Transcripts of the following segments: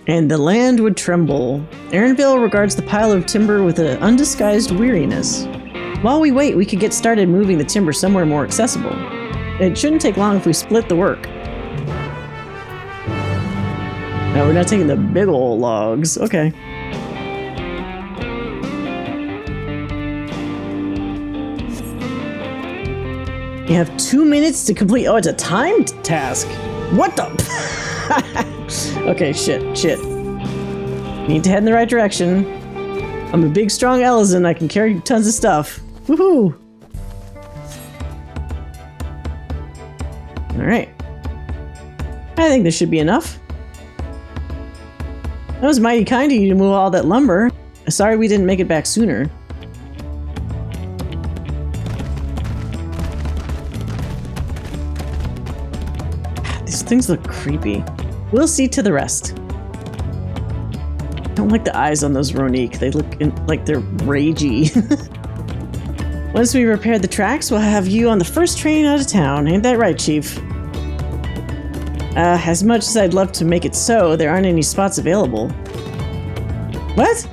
And the land would tremble. Erenville regards the pile of timber with an undisguised weariness. While we wait, we could get started moving the timber somewhere more accessible. It shouldn't take long if we split the work. No, we're not taking the big ol' logs. Okay. You have 2 minutes to complete. Oh, it's a timed task. What the? Okay, shit. Need to head in the right direction. I'm a big, strong Ellison. I can carry tons of stuff. Woohoo! Alright. I think this should be enough. That was mighty kind of you to move all that lumber. Sorry we didn't make it back sooner. These things look creepy. We'll see to the rest. I don't like the eyes on those Ronique. They look like they're ragey. Once we repair the tracks, we'll have you on the first train out of town. Ain't that right, Chief? As much as I'd love to make it so, there aren't any spots available. What?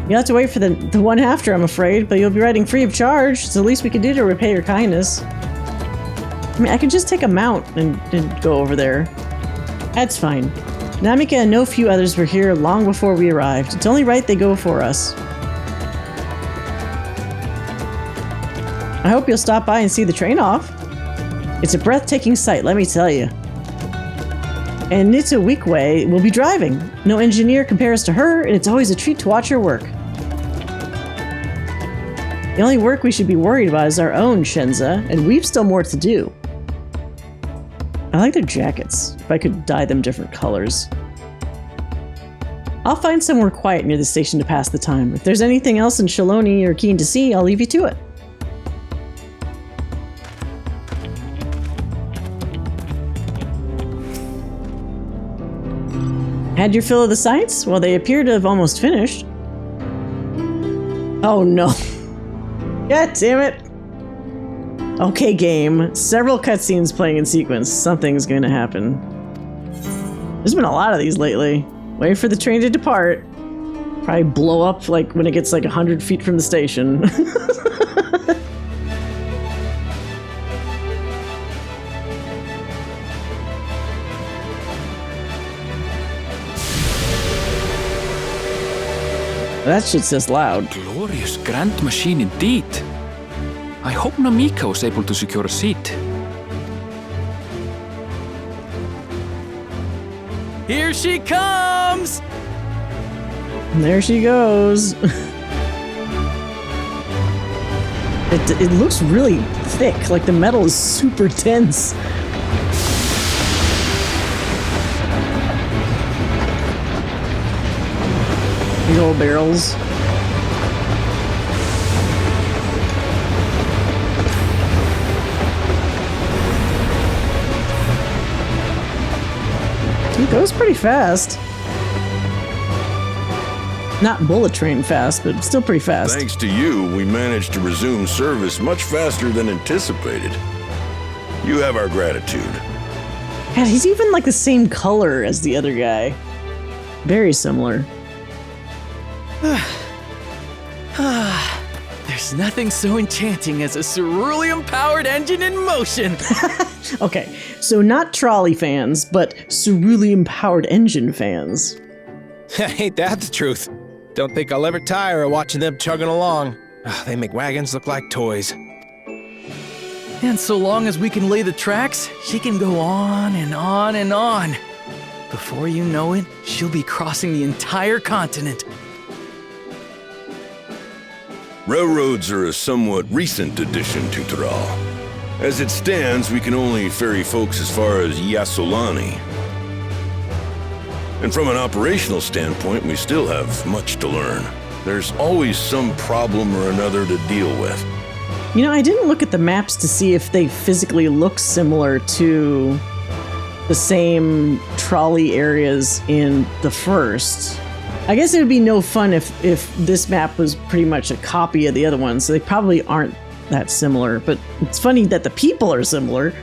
You'll have to wait for the one after, I'm afraid, but you'll be riding free of charge. It's the least we can do to repay your kindness. I mean, I could just take a mount and go over there. That's fine. Namika and no few others were here long before we arrived. It's only right they go before us. I hope you'll stop by and see the train off. It's a breathtaking sight, let me tell you. And Nitawikwe will be driving. No engineer compares to her, and it's always a treat to watch her work. The only work we should be worried about is our own, Shenza, and we've still more to do. I like their jackets. If I could dye them different colors. I'll find somewhere quiet near the station to pass the time. If there's anything else in Shaaloani you're keen to see, I'll leave you to it. Had your fill of the sights? Well, they appear to have almost finished. Oh no. God damn it. Okay, game. Several cutscenes playing in sequence. Something's gonna happen. There's been a lot of these lately. Wait for the train to depart. Probably blow up like when it gets like 100 feet from the station. That shit says loud. Glorious grand machine indeed. I hope Namika was able to secure a seat. Here she comes! And there she goes. It looks really thick, like the metal is super dense. Big old barrels. It goes pretty fast. Not bullet train fast, but still pretty fast. Thanks to you, we managed to resume service much faster than anticipated. You have our gratitude. God, he's even like the same color as the other guy. Very similar. There's nothing so enchanting as a cerulean-powered engine in motion. Okay, so not trolley fans, but cerulean-powered engine fans. Ain't that the truth? Don't think I'll ever tire of watching them chugging along. They make wagons look like toys. And so long as we can lay the tracks, she can go on and on and on. Before you know it, she'll be crossing the entire continent. Railroads are a somewhat recent addition to Tuliyollal. As it stands, we can only ferry folks as far as Shaaloani. And from an operational standpoint, we still have much to learn. There's always some problem or another to deal with. You know, I didn't look at the maps to see if they physically look similar to the same trolley areas in the first. I guess it would be no fun if this map was pretty much a copy of the other one, so they probably aren't that similar, but it's funny that the people are similar.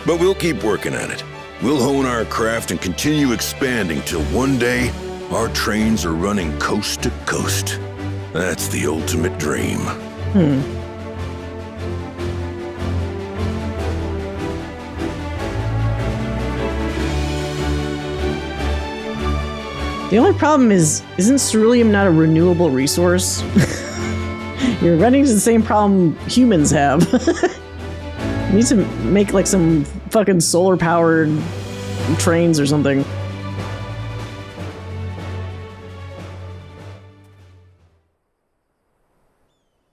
But we'll keep working at it. We'll hone our craft and continue expanding till one day our trains are running coast to coast. That's the ultimate dream. The only problem is, isn't ceruleum not a renewable resource? You're running into the same problem humans have. You need to make like some fucking solar powered trains or something.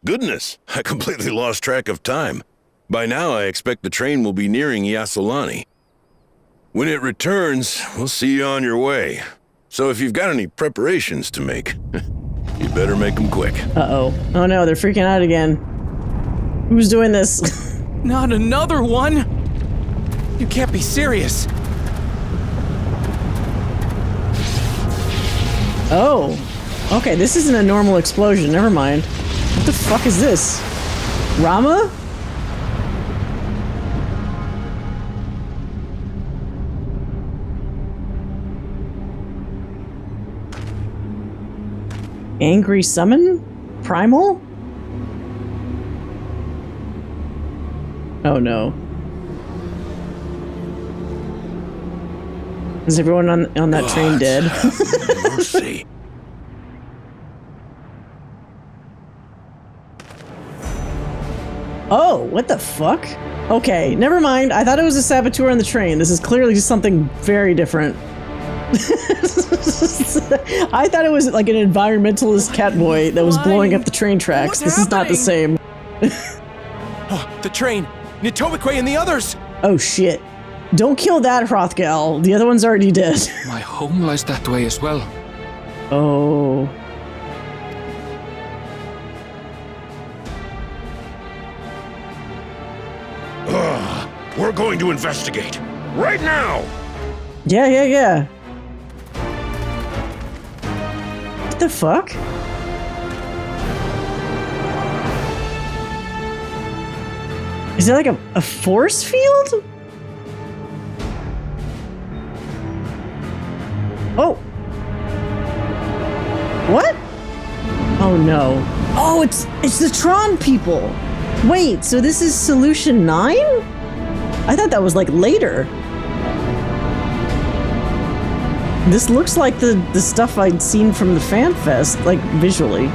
Goodness, I completely lost track of time. By now, I expect the train will be nearing Shaaloani. When it returns, we'll see you on your way. So if you've got any preparations to make, you better make them quick. Uh-oh. Oh no, they're freaking out again. Who's doing this? Not another one! You can't be serious. Oh. Okay, this isn't a normal explosion. Never mind. What the fuck is this? Rama? Angry summon? Primal? Oh no. Is everyone on that train dead? Mercy. Oh, what the fuck? Okay, never mind. I thought it was a saboteur on the train. This is clearly something very different. I thought it was like an environmentalist catboy that was blowing up the train tracks. This is not the same. Oh, the train! Nitobekwe and the others! Oh shit. Don't kill that Hrothgal. The other one's already dead. My home lies that way as well. Oh. We're going to investigate. Right now! Yeah. What the fuck? Is there like a force field? Oh. What? Oh no. Oh, it's the Tron people. Wait, so this is Solution 9? I thought that was like later. This looks like the stuff I'd seen from the Fan Fest, like visually.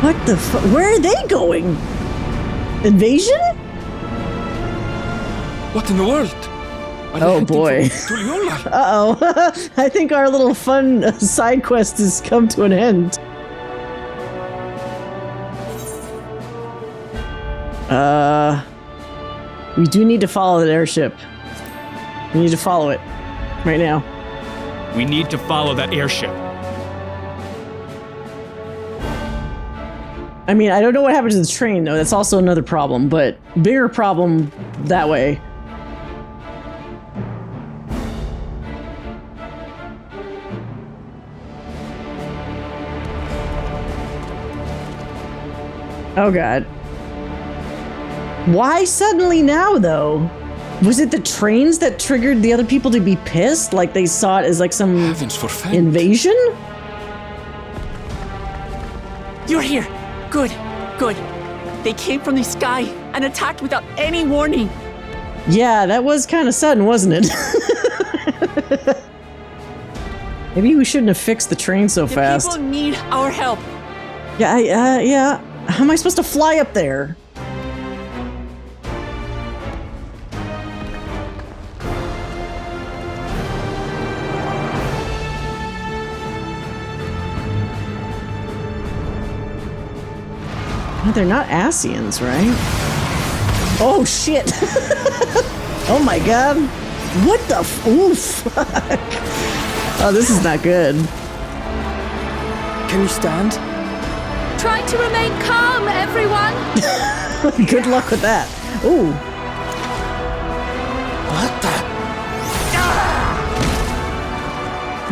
What the fuck? Where are they going? Invasion? What in the world? Are they Oh heading boy. for Tuliyollal? Uh-oh. I think our little fun side quest has come to an end. We do need to follow that airship. We need to follow it. Right now. We need to follow that airship. I mean, I don't know what happened to the train, though. That's also another problem, but bigger problem that way. Oh, God. Why suddenly now, though? Was it the trains that triggered the other people to be pissed? Like they saw it as like some Heavens forfend. invasion? You're here. Good. They came from the sky and attacked without any warning. Yeah, that was kind of sudden, wasn't it? Maybe we shouldn't have fixed the train so fast. People need our help. Yeah, yeah. How am I supposed to fly up there? No, they're not Asians, right? Oh, shit. Oh, my God. What the oof. Oh, this is not good. Can you stand? Try to remain calm, everyone. Good luck with that. Ooh.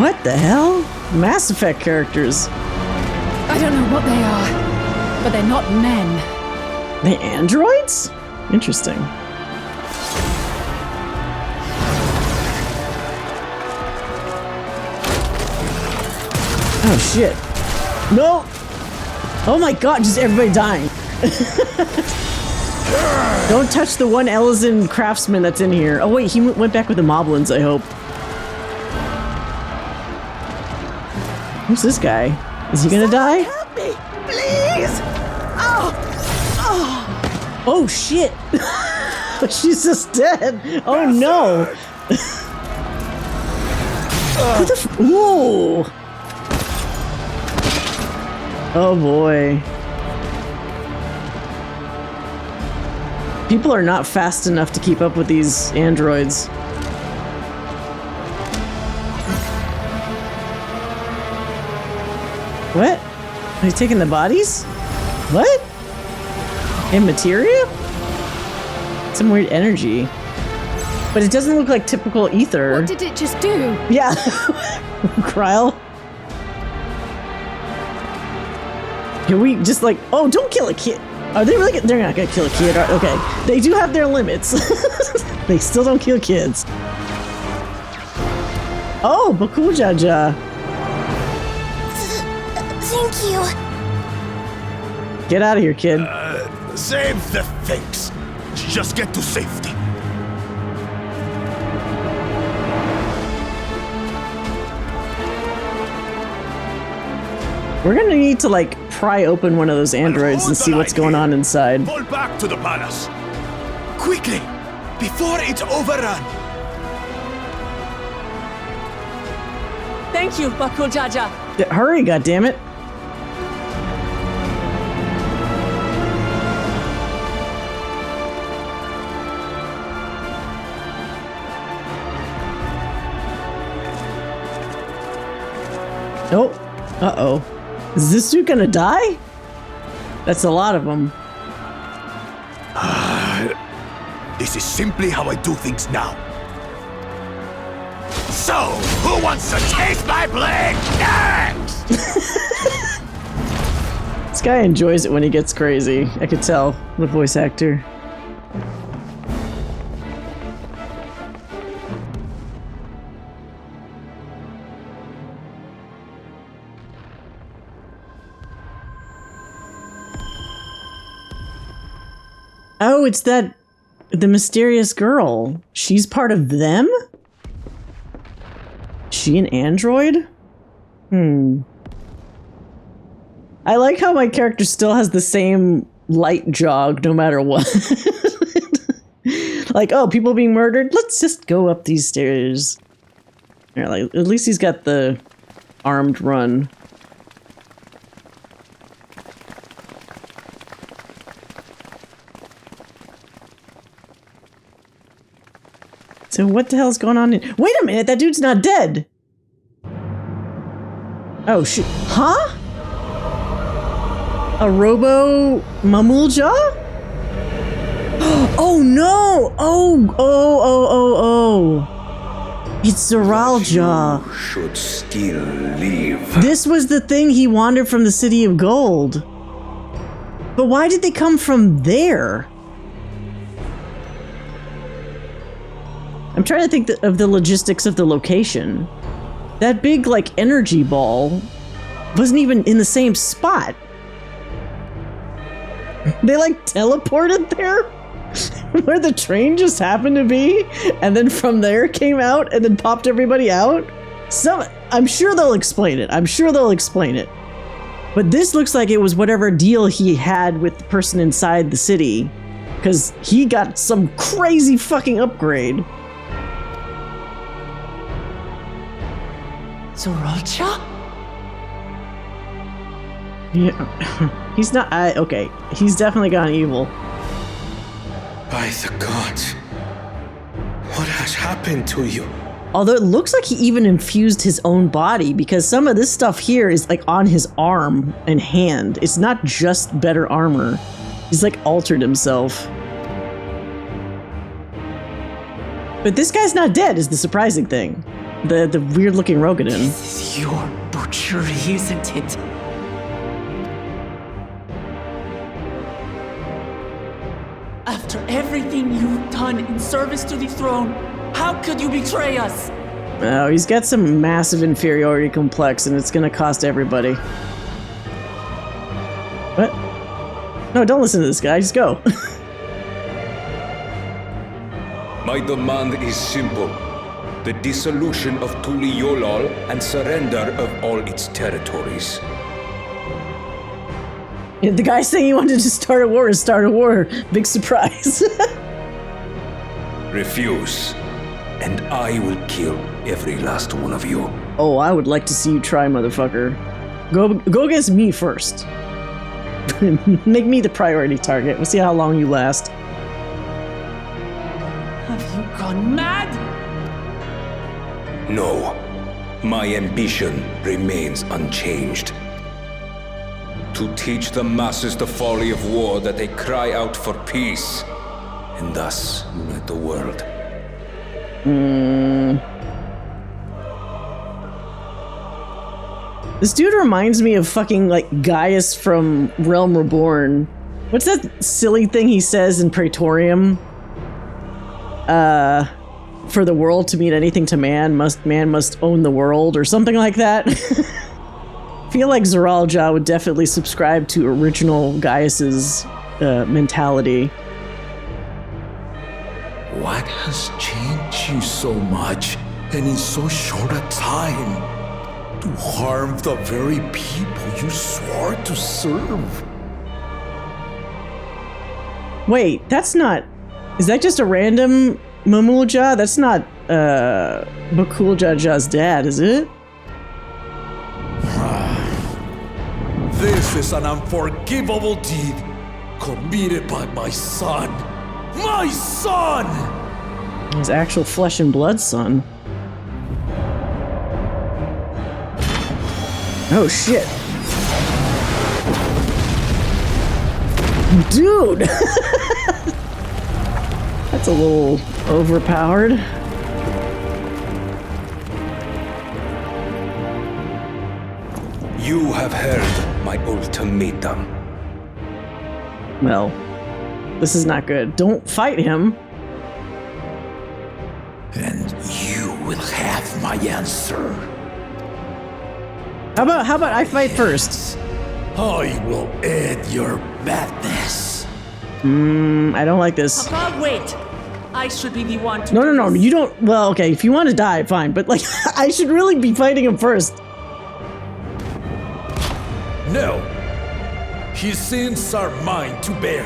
What the hell? Mass Effect characters. I don't know what they are, but they're not men. They androids? Interesting. Oh shit. No! Oh my god, just everybody dying. Don't touch the one Ellison craftsman that's in here. Oh wait, he went back with the moblins, I hope. Who's this guy? Is he gonna die? Help me, please! Oh! Oh shit! She's just dead! Oh no! What the whoa! Oh boy. People are not fast enough to keep up with these androids. What? Are you taking the bodies? What? In materia? Some weird energy. But it doesn't look like typical ether. What did it just do? Yeah. Kryl. Can we just like, oh, don't kill a kid. Are they really? They're not gonna kill a kid. Okay. They do have their limits. They still don't kill kids. Oh, Bakujaja. Thank you. Get out of here, kid. Save the things. Just get to safety. We're gonna need to like pry open one of those androids and see what's going on inside. Fall back to the palace. Quickly, before it's overrun. Thank you, Bakujaja. Hurry, goddammit. Oh, uh-oh. Is this dude gonna die? That's a lot of them. This is simply how I do things now. So, who wants to taste my blade next? This guy enjoys it when he gets crazy. I could tell, the voice actor. Oh, it's the mysterious girl. She's part of them? She an android? I like how my character still has the same light jog no matter what. Like, oh, people being murdered? Let's just go up these stairs. Yeah, like, at least he's got the armed run. So what the hell's going on? Wait a minute, that dude's not dead. Oh shoot, huh? A Robo Mamulja? Oh no! Oh! It's Zoraal Ja. Should still live. This was the thing he wandered from the City of Gold. But why did they come from there? I'm trying to think of the logistics of the location. That big, like, energy ball wasn't even in the same spot. They, like, teleported there? Where the train just happened to be? And then from there came out and then popped everybody out? I'm sure they'll explain it. But this looks like it was whatever deal he had with the person inside the city. Because he got some crazy fucking upgrade. Zoraal Ja? Yeah, he's not. Okay, he's definitely gone evil. By the gods, what has happened to you? Although it looks like he even infused his own body, because some of this stuff here is like on his arm and hand. It's not just better armor. He's like altered himself. But this guy's not dead is the surprising thing. The weird looking Rogadin. This is your butchery, isn't it? After everything you've done in service to the throne, how could you betray us? Oh, he's got some massive inferiority complex, and it's gonna cost everybody. What? No, don't listen to this guy. Just go. My demand is simple. The dissolution of Tuliyollal and surrender of all its territories. Yeah, the guy saying he wanted to start a war is start a war. Big surprise. Refuse, and I will kill every last one of you. Oh, I would like to see you try, motherfucker. Go against me first. Make me the priority target. We'll see how long you last. Have you gone mad? No, my ambition remains unchanged. To teach the masses the folly of war, that they cry out for peace, and thus unite the world. This dude reminds me of fucking, like, Gaius from Realm Reborn. What's that silly thing he says in Praetorium? For the world to mean anything to man must own the world, or something like that. I feel like Zoraal Ja would definitely subscribe to original Gaius's mentality. What has changed you so much, and in so short a time? To harm the very people you swore to serve. Wait, that's not... Is that just a random Mamulja? That's not Bakul Ja's dad, is it? This is an unforgivable deed committed by my son. My son! His actual flesh and blood son. Oh shit. Dude! That's a little overpowered. You have heard my ultimatum. Well, this is not good. Don't fight him. And you will have my answer. How about I fight first? I will end your madness. I don't like this. Papa, wait. I should be the one to... No, you don't... Well, okay, if you want to die, fine. But, like, I should really be fighting him first. No. His sins are mine to bear.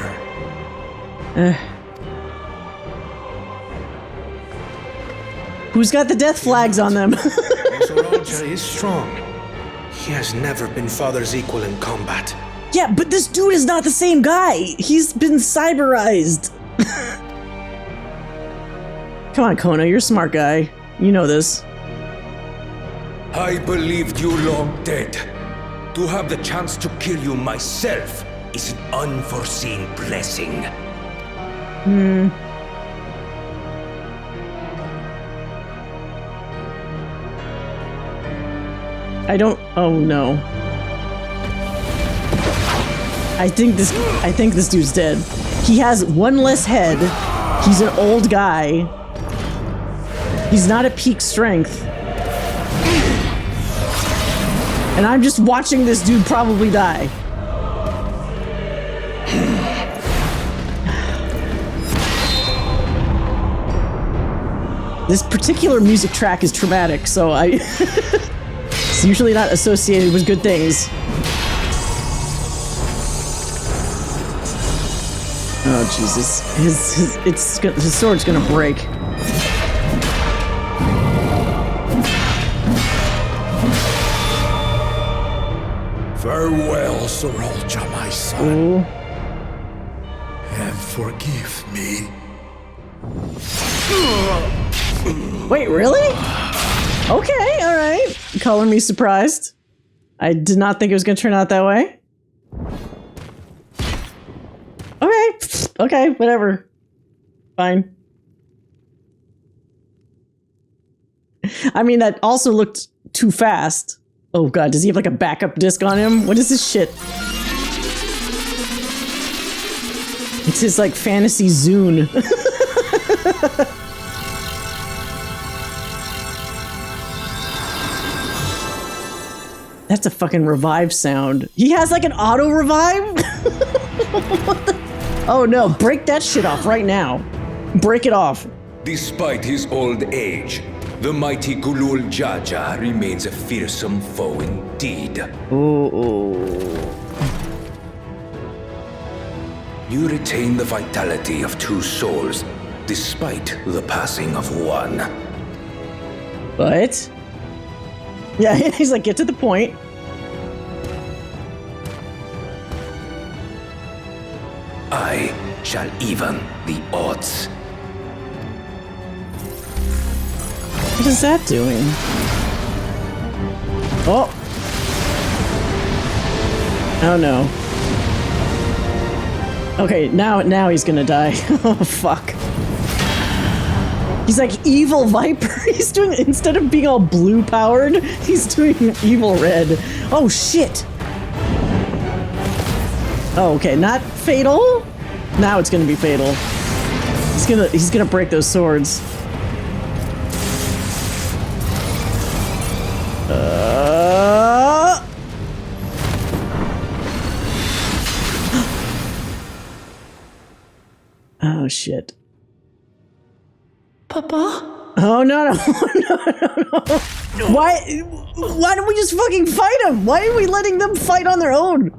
Who's got the death flags on them? Zoraal Ja is strong. He has never been father's equal in combat. Yeah, but this dude is not the same guy. He's been cyberized. Come on, Kona, you're a smart guy. You know this. I believed you long dead. To have the chance to kill you myself is an unforeseen blessing. I don't... Oh, no. I think this dude's dead. He has one less head. He's an old guy. He's not at peak strength. And I'm just watching this dude probably die. This particular music track is traumatic, so it's usually not associated with good things. Oh Jesus! His sword's gonna break. Farewell, Zoraal Ja, my son. Ooh. And forgive me. Wait, really? Okay, alright. Color me surprised. I did not think it was gonna turn out that way. Okay, whatever. Fine. I mean, that also looked too fast. Oh god, does he have like a backup disc on him? What is this shit? It's his like fantasy Zune. That's a fucking revive sound. He has like an auto revive? Oh no, break that shit off right now. Break it off. Despite his old age, the mighty Duel Ja remains a fearsome foe indeed. You retain the vitality of 2 souls, despite the passing of one. What? Yeah, he's like, get to the point. I shall even the odds. What is that doing? Oh. Oh no. Okay, now he's gonna die. Oh fuck. He's like evil Viper. He's doing, instead of being all blue powered, he's doing evil red. Oh shit. Oh, okay, not fatal. Now it's gonna be fatal. He's gonna break those swords. Oh shit. Papa? Oh no. Why don't we just fucking fight him? Why are we letting them fight on their own?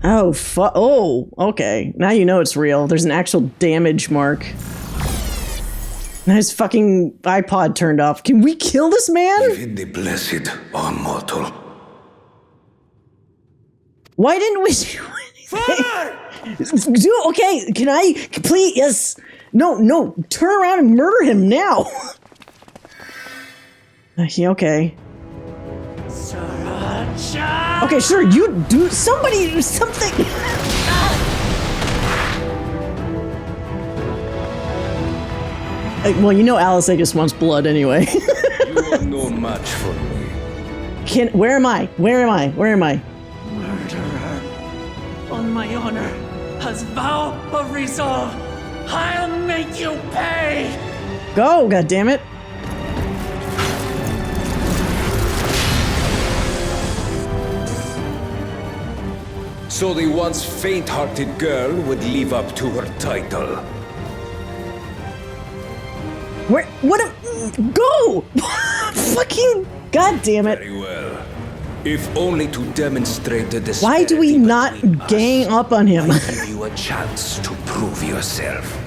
Oh fuck. Oh, okay. Now you know it's real. There's an actual damage mark. Now his fucking iPod turned off. Can we kill this man? Even the blessed are mortal. Why didn't we do anything? Dude, okay, can I please? Yes. No, turn around and murder him now. Okay. Zoraal Ja! Okay, sure, you do something. Well, you know Alice just wants blood anyway. You are no match for me. Where am I? Murderer. On my honor, as vow of resolve, I'll make you pay! Go, goddammit. So the once faint-hearted girl would live up to her title. Go! Fucking goddammit. Very well. If only to demonstrate the Why do we not gang up on him? I give you a chance to prove yourself.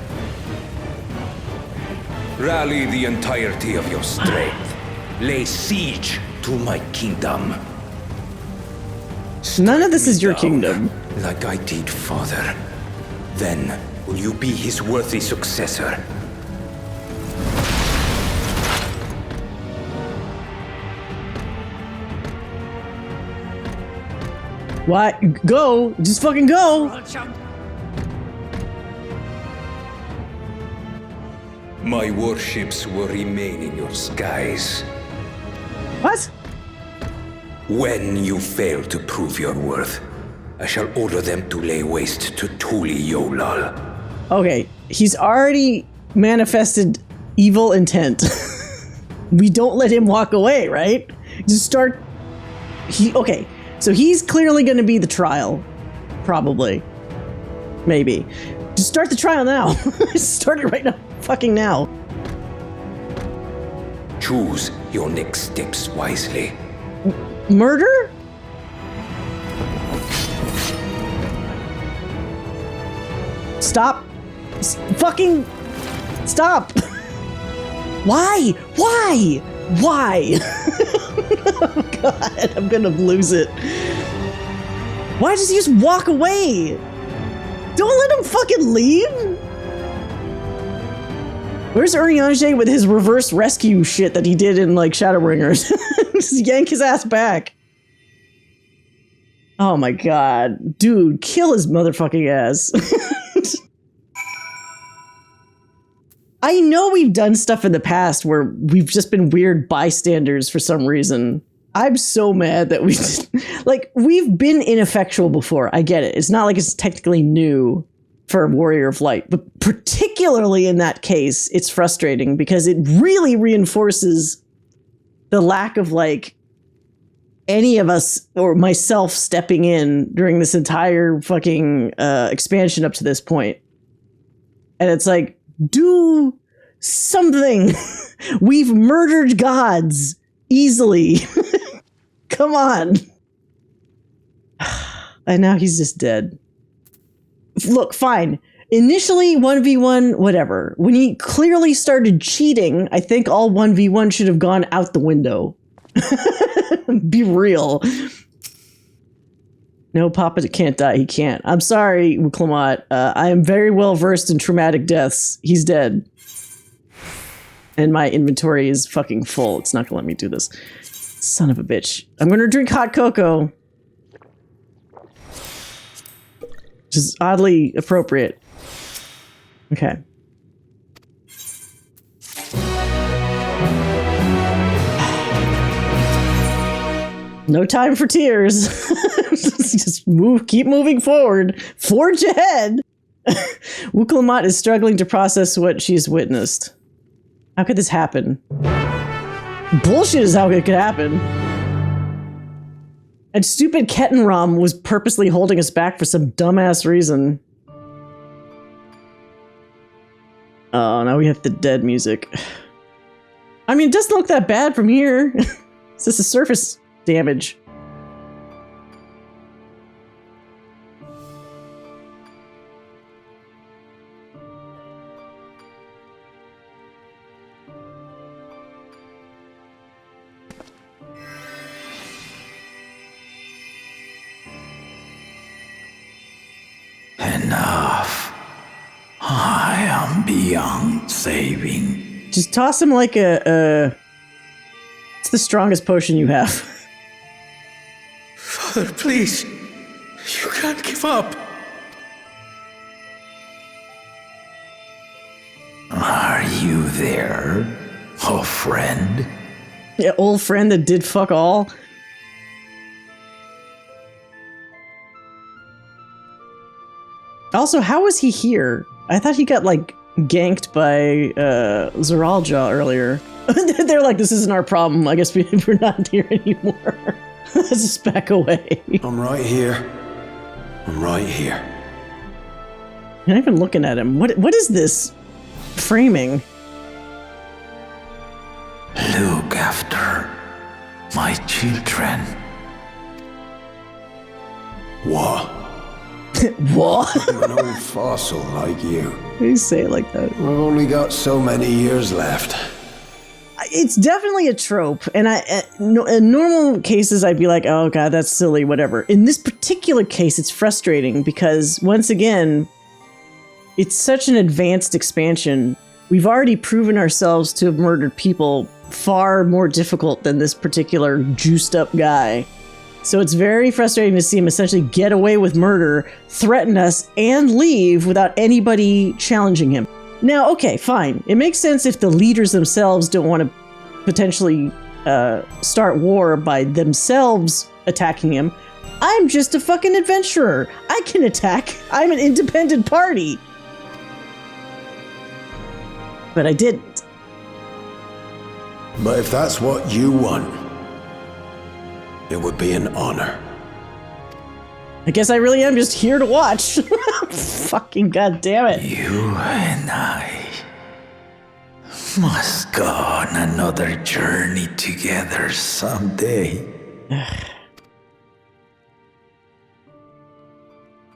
Rally the entirety of your strength. Lay siege to my kingdom. None of this is your Down, kingdom. like I did father. Then will you be his worthy successor? What? Go! Just fucking go! My warships will remain in your skies. What? When you fail to prove your worth, I shall order them to lay waste to Tuliyollal. Okay, he's already manifested evil intent. We don't let him walk away, right? Just start... Okay, so he's clearly going to be the trial. Probably. Maybe. Just start the trial now. Start it right now. Fucking now. Choose your next steps wisely. Murder? Stop. Fucking stop. Why? Why? Why? Oh God, I'm gonna lose it. Why does he just walk away? Don't let him fucking leave. Where's Urianger with his reverse rescue shit that he did in like Shadowbringers? Just yank his ass back. Oh my God, dude, kill his motherfucking ass. I know we've done stuff in the past where we've just been weird bystanders for some reason. I'm so mad that we like, we've been ineffectual before. I get it. It's not like it's technically new for Warrior of Light, but particularly in that case, it's frustrating because it really reinforces the lack of like any of us or myself stepping in during this entire fucking expansion up to this point. And it's like, do something. We've murdered gods easily. Come on. And now he's just dead. Look, fine. Initially, 1v1, whatever. When he clearly started cheating, I think all 1v1 should have gone out the window. Be real. No, Papa can't die. He can't. I'm sorry, Clement. I am very well versed in traumatic deaths. He's dead. And my inventory is fucking full. It's not gonna let me do this. Son of a bitch. I'm gonna drink hot cocoa. Which is oddly appropriate. Okay. No time for tears. Just keep moving forward. Forge ahead. Clement is struggling to process what she's witnessed. How could this happen? Bullshit is how it could happen. And stupid Kettenram was purposely holding us back for some dumbass reason. Oh, now we have the dead music. I mean, it doesn't look that bad from here. It's just a surface damage. Enough. I am beyond saving. Just toss him like a it's the strongest potion you have. Father, please. You can't give up. Are you there, oh friend? Yeah, old friend that did fuck all. Also, how was he here? I thought he got, like, ganked by Zoraal Ja earlier. They're like, this isn't our problem. I guess we're not here anymore. Let's just back away. I'm right here. I'm right here. You're not even looking at him. What is this framing? Look after my children. What? What? I'm an old fossil like you. Why do you say it like that? I've only got so many years left. It's definitely a trope, and in normal cases I'd be like, oh god, that's silly, whatever. In this particular case, it's frustrating because, once again, it's such an advanced expansion. We've already proven ourselves to have murdered people far more difficult than this particular juiced up guy. So it's very frustrating to see him essentially get away with murder, threaten us, and leave without anybody challenging him. Now, okay, fine. It makes sense if the leaders themselves don't want to potentially start war by themselves attacking him. I'm just a fucking adventurer. I can attack. I'm an independent party. But I didn't. But if that's what you want, it would be an honor. I guess I really am just here to watch. Fucking goddamn it. You and I must go on another journey together someday.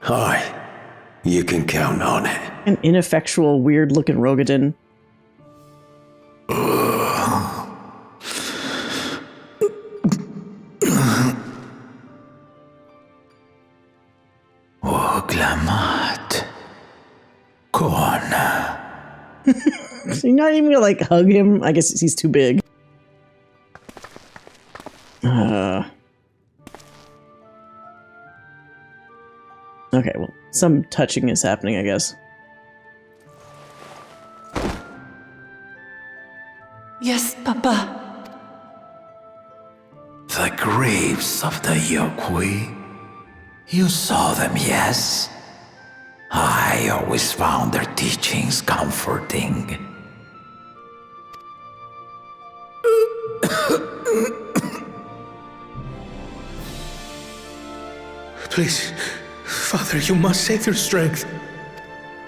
Aye, you can count on it. An ineffectual, weird-looking Rogadin. Oglamat. Kona. So you're not even gonna, like, hug him? I guess he's too big. Okay, well, some touching is happening, I guess. Yes, Papa. The graves of the Yokwi. You saw them, yes? I always found their teachings comforting. Please, Father, you must save your strength.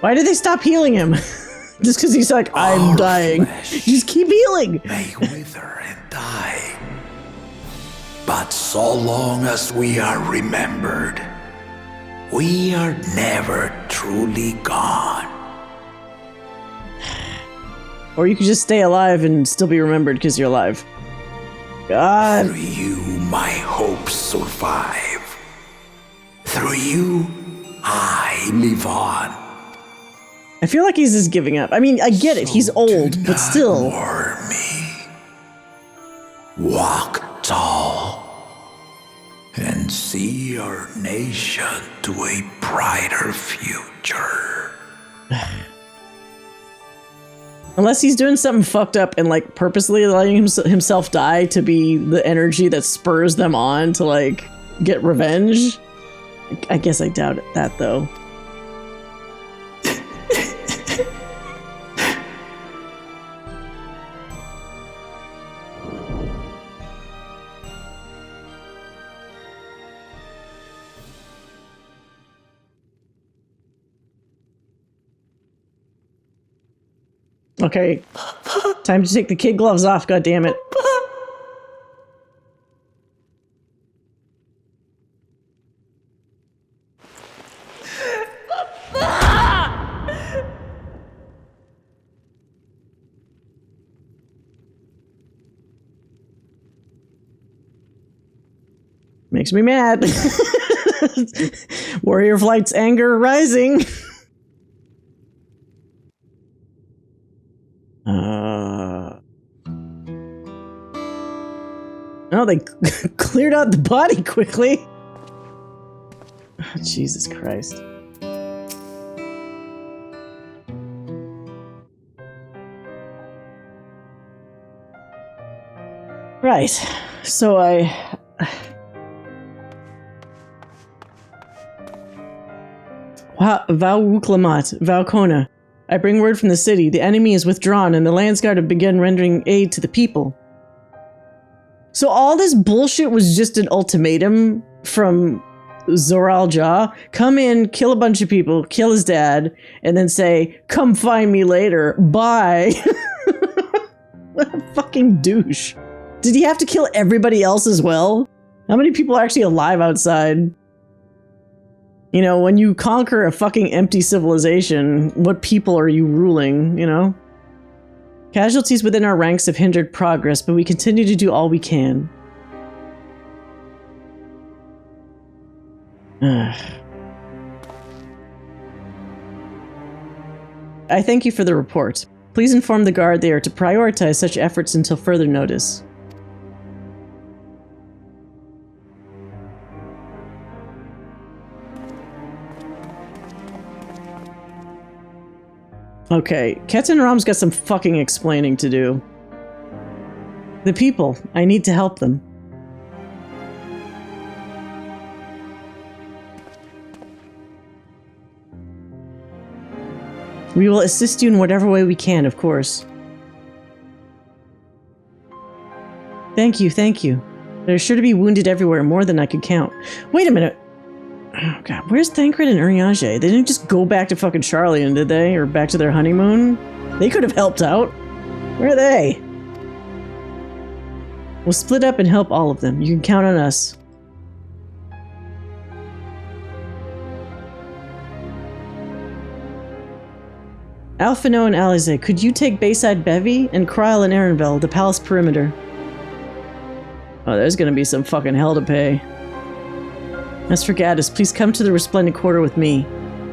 Why did they stop healing him? Just because he's like, I'm dying. Just keep healing. May wither and die. But so long as we are remembered, we are never truly gone. Or you could just stay alive and still be remembered because you're alive. God. Through you, my hopes survive. Through you, I live on. I feel like he's just giving up. I mean, I get it. He's old, but still. Ignore me. Walk tall and see our nation to a brighter future. Unless he's doing something fucked up and like purposely letting himself die to be the energy that spurs them on to like get revenge. I guess I doubt that though. Okay, time to take the kid gloves off, goddammit. Makes me mad. Warrior Flight's anger rising. Oh, they cleared out the body quickly. Oh, Jesus Christ. Right. So Vauklamat, Valkona. I bring word from the city. The enemy is withdrawn and the Landsguard have begun rendering aid to the people. So all this bullshit was just an ultimatum from Zoraal Ja. Come in, kill a bunch of people, kill his dad, and then say, come find me later. Bye. What a fucking douche. Did he have to kill everybody else as well? How many people are actually alive outside? You know, when you conquer a fucking empty civilization, what people are you ruling, you know? Casualties within our ranks have hindered progress, but we continue to do all we can. I thank you for the report. Please inform the guard they are to prioritize such efforts until further notice. Okay, Ketan Ram's got some fucking explaining to do. The people, I need to help them. We will assist you in whatever way we can, of course. Thank you, thank you. There's sure to be wounded everywhere, more than I could count. Wait a minute. Oh god, where's Thancred and Urianger? They didn't just go back to fucking Shaaloani, did they? Or back to their honeymoon? They could have helped out. Where are they? We'll split up and help all of them. You can count on us. Alphino and Alize, could you take Bayside Bevy and Kryl and Erenville, the palace perimeter? Oh, there's gonna be some fucking hell to pay. As for Gaddis, please come to the Resplendent Quarter with me.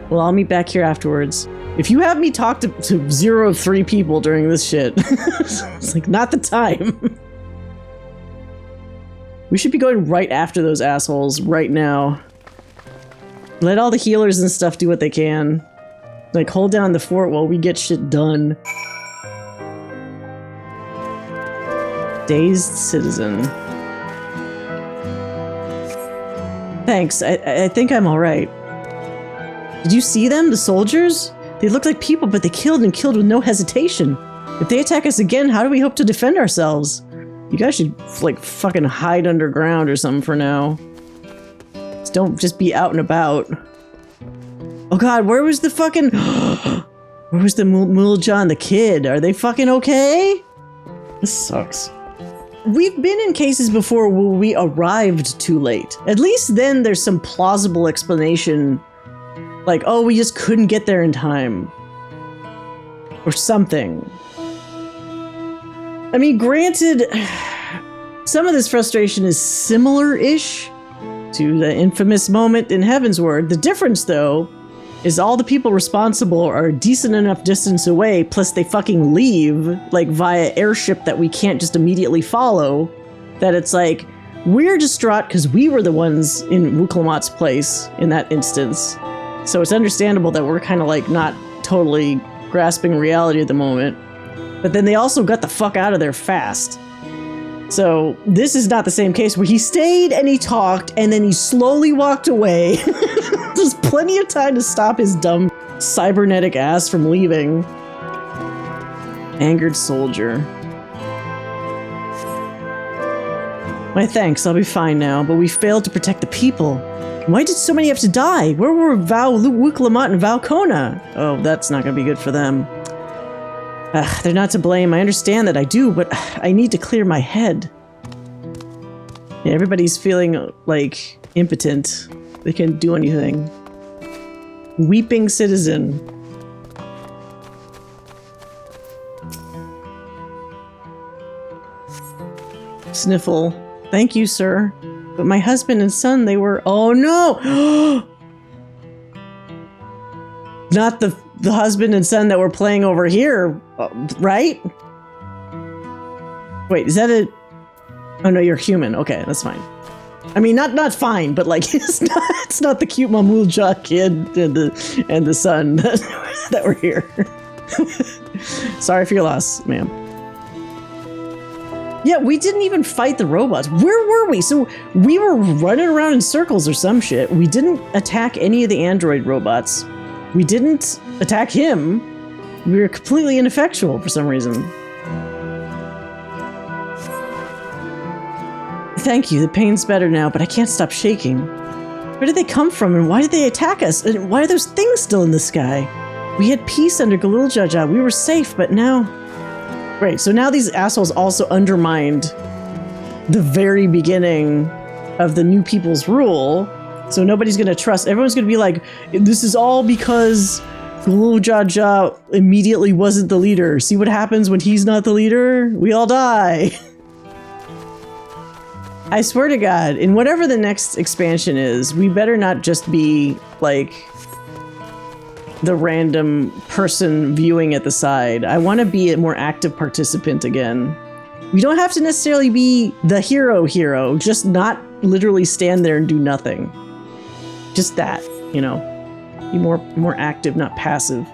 We'll all meet back here afterwards. If you have me talk to 0 of 3 people during this shit, it's like, not the time. We should be going right after those assholes right now. Let all the healers and stuff do what they can. Like, hold down the fort while we get shit done. Dazed citizen. Thanks, I think I'm alright. Did you see them, the soldiers? They looked like people, but they killed and killed with no hesitation. If they attack us again, how do we hope to defend ourselves? You guys should, like, fucking hide underground or something for now. Just don't just be out and about. Oh god, where was the fucking... Where was the Zoraal Ja and the kid? Are they fucking okay? This sucks. We've been in cases before where we arrived too late. At least then there's some plausible explanation. Like, oh, we just couldn't get there in time. Or something. I mean, granted, some of this frustration is similar-ish to the infamous moment in Heavensward. The difference, though, is all the people responsible are a decent enough distance away, plus they fucking leave, like, via airship that we can't just immediately follow, that it's like, we're distraught because we were the ones in Wuklamat's place in that instance. So it's understandable that we're kind of, like, not totally grasping reality at the moment. But then they also got the fuck out of there fast. So this is not the same case where he stayed and he talked and then he slowly walked away. There's plenty of time to stop his dumb cybernetic ass from leaving. Angered soldier. My thanks, I'll be fine now, but we failed to protect the people. Why did so many have to die? Where were Wuklamat and Valkona? Oh, that's not gonna be good for them. They're not to blame. I understand that, I do, but I need to clear my head. Yeah, everybody's feeling, like, impotent. They can't do anything. Weeping citizen. Sniffle. Thank you, sir. But my husband and son, they were... Oh, no! Not the husband and son that were playing over here, right? Wait, is that a... Oh, no, you're human. Okay, that's fine. I mean, not fine, but like, it's not the cute Zoraal Ja kid and the son that were here. Sorry for your loss, ma'am. Yeah, we didn't even fight the robots. Where were we? So we were running around in circles or some shit. We didn't attack any of the android robots. We didn't attack him. We were completely ineffectual for some reason. Thank you, the pain's better now, but I can't stop shaking. Where did they come from and why did they attack us? And why are those things still in the sky? We had peace under Zoraal Ja. We were safe, but now... Right, so now these assholes also undermined the very beginning of the New People's Rule. So nobody's gonna trust. Everyone's gonna be like, this is all because Zoraal Ja immediately wasn't the leader. See what happens when he's not the leader? We all die. I swear to God, in whatever the next expansion is, we better not just be like the random person viewing at the side. I want to be a more active participant again. We don't have to necessarily be the hero, just not literally stand there and do nothing. Just that, you know, be more active, not passive.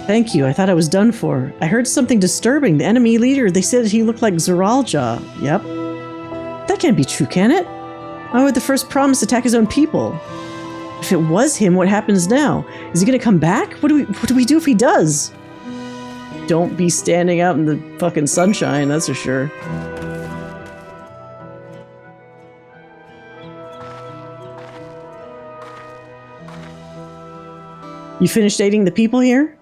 Thank you, I thought I was done for. I heard something disturbing. The enemy leader, they said he looked like Zoraal Ja. Yep. That can't be true, can it? Why would the first promise attack his own people? If it was him, what happens now? Is he gonna come back? What do we do if he does? Don't be standing out in the fucking sunshine, that's for sure. You finished aiding the people here?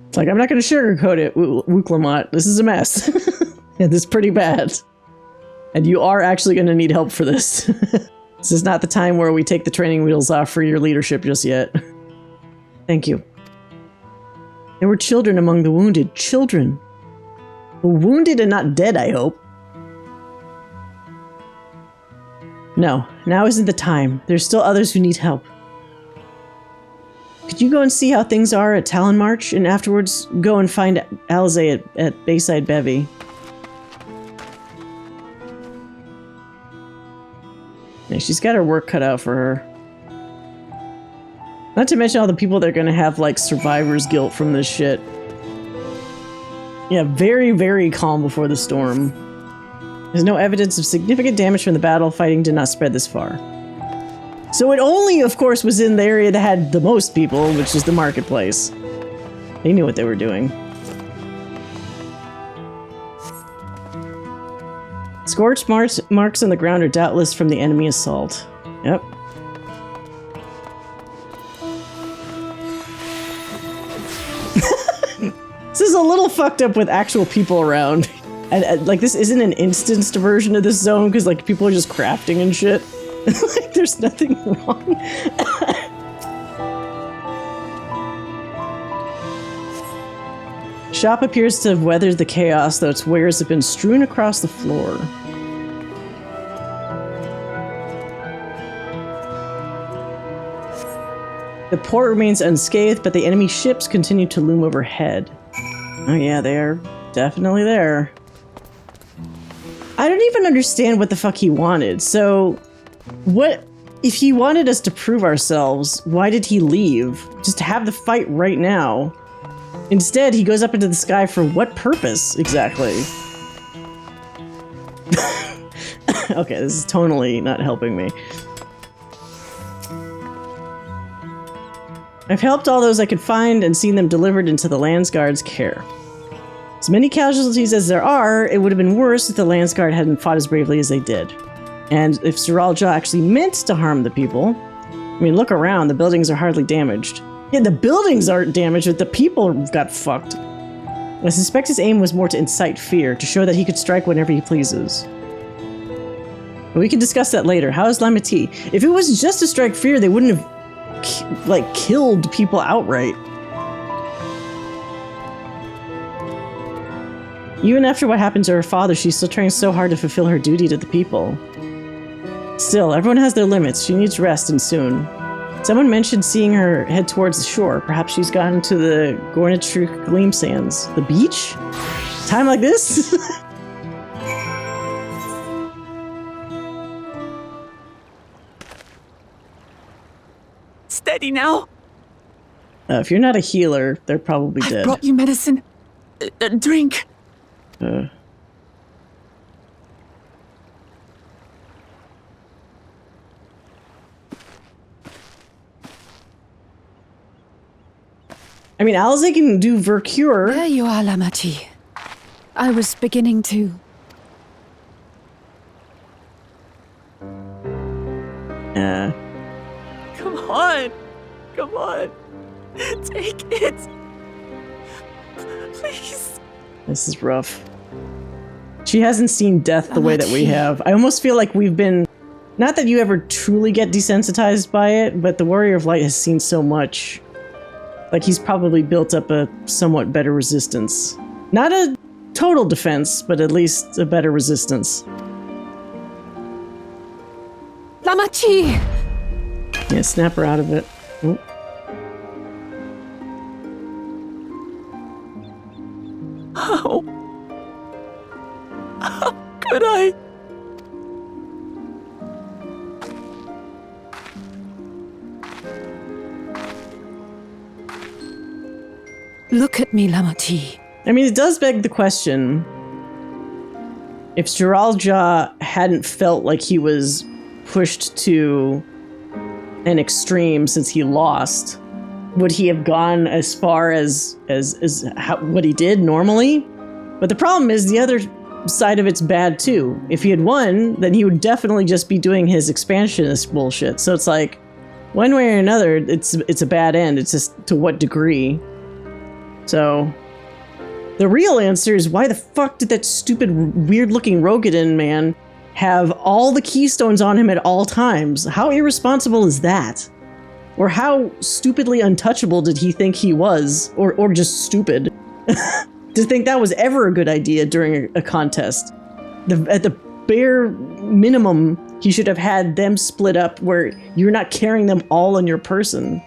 It's like, I'm not going to sugarcoat it, Wuklamat. This is a mess. Yeah, this is pretty bad. And you are actually going to need help for this. This is not the time where we take the training wheels off for your leadership just yet. Thank you. There were children among the wounded. Children. Wounded and not dead, I hope. No, now isn't the time. There's still others who need help. Could you go and see how things are at Talon March, and afterwards go and find Alize at Bayside Bevy? Yeah, she's got her work cut out for her. Not to mention all the people that are going to have, like, survivor's guilt from this shit. Yeah, very, very calm before the storm. There's no evidence of significant damage from the battle. Fighting did not spread this far. So it only, of course, was in the area that had the most people, which is the marketplace. They knew what they were doing. scorch marks on the ground are doubtless from the enemy assault. Yep. This is a little fucked up with actual people around. And like, this isn't an instanced version of this zone because like people are just crafting and shit. Like, there's nothing wrong. Shop appears to have weathered the chaos, though its wares have been strewn across the floor. The port remains unscathed, but the enemy ships continue to loom overhead. Oh yeah, they are definitely there. I don't even understand what the fuck he wanted. So, what if he wanted us to prove ourselves? Why did he leave? Just to have the fight right now. Instead, he goes up into the sky for what purpose exactly? Okay, this is tonally not helping me. I've helped all those I could find and seen them delivered into the Landsguard's care. As many casualties as there are, it would have been worse if the Landsguard hadn't fought as bravely as they did. And if Zoraal Ja actually meant to harm the people, I mean, look around, the buildings are hardly damaged. Yeah, the buildings aren't damaged, but the people got fucked. I suspect his aim was more to incite fear, to show that he could strike whenever he pleases. But we can discuss that later. How is Lamati? If it was just to strike fear, they wouldn't have killed people outright. Even after what happened to her father, she's still trying so hard to fulfill her duty to the people. Still, everyone has their limits. She needs rest, and soon. Someone mentioned seeing her head towards the shore. Perhaps she's gone to the Gornitruk Gleam Sands. The beach? Time like this? Steady now. If you're not a healer, they're probably dead. I brought you medicine. Drink. I mean, Alze can do Vercure. There you are, Lamati. I was beginning to... Come on. Come on. Take it. Please. This is rough. She hasn't seen death the way that we have. I almost feel like we've been... Not that you ever truly get desensitized by it, but the Warrior of Light has seen so much. Like, he's probably built up a somewhat better resistance. Not a total defense, but at least a better resistance. Lamati! Yeah, snap her out of it. Oh. How could I? Look at me, Lamati. I mean, it does beg the question. If Zoraal Ja hadn't felt like he was pushed to an extreme since he lost, would he have gone as far as what he did normally? But the problem is the other side of it's bad too. If he had won, then he would definitely just be doing his expansionist bullshit. So it's like, one way or another, it's a bad end. It's just to what degree. So, the real answer is why the fuck did that stupid, weird-looking Rogadin man have all the keystones on him at all times? How irresponsible is that? Or how stupidly untouchable did he think he was? Or just stupid? To think that was ever a good idea during a contest. At the bare minimum, he should have had them split up where you're not carrying them all on your person.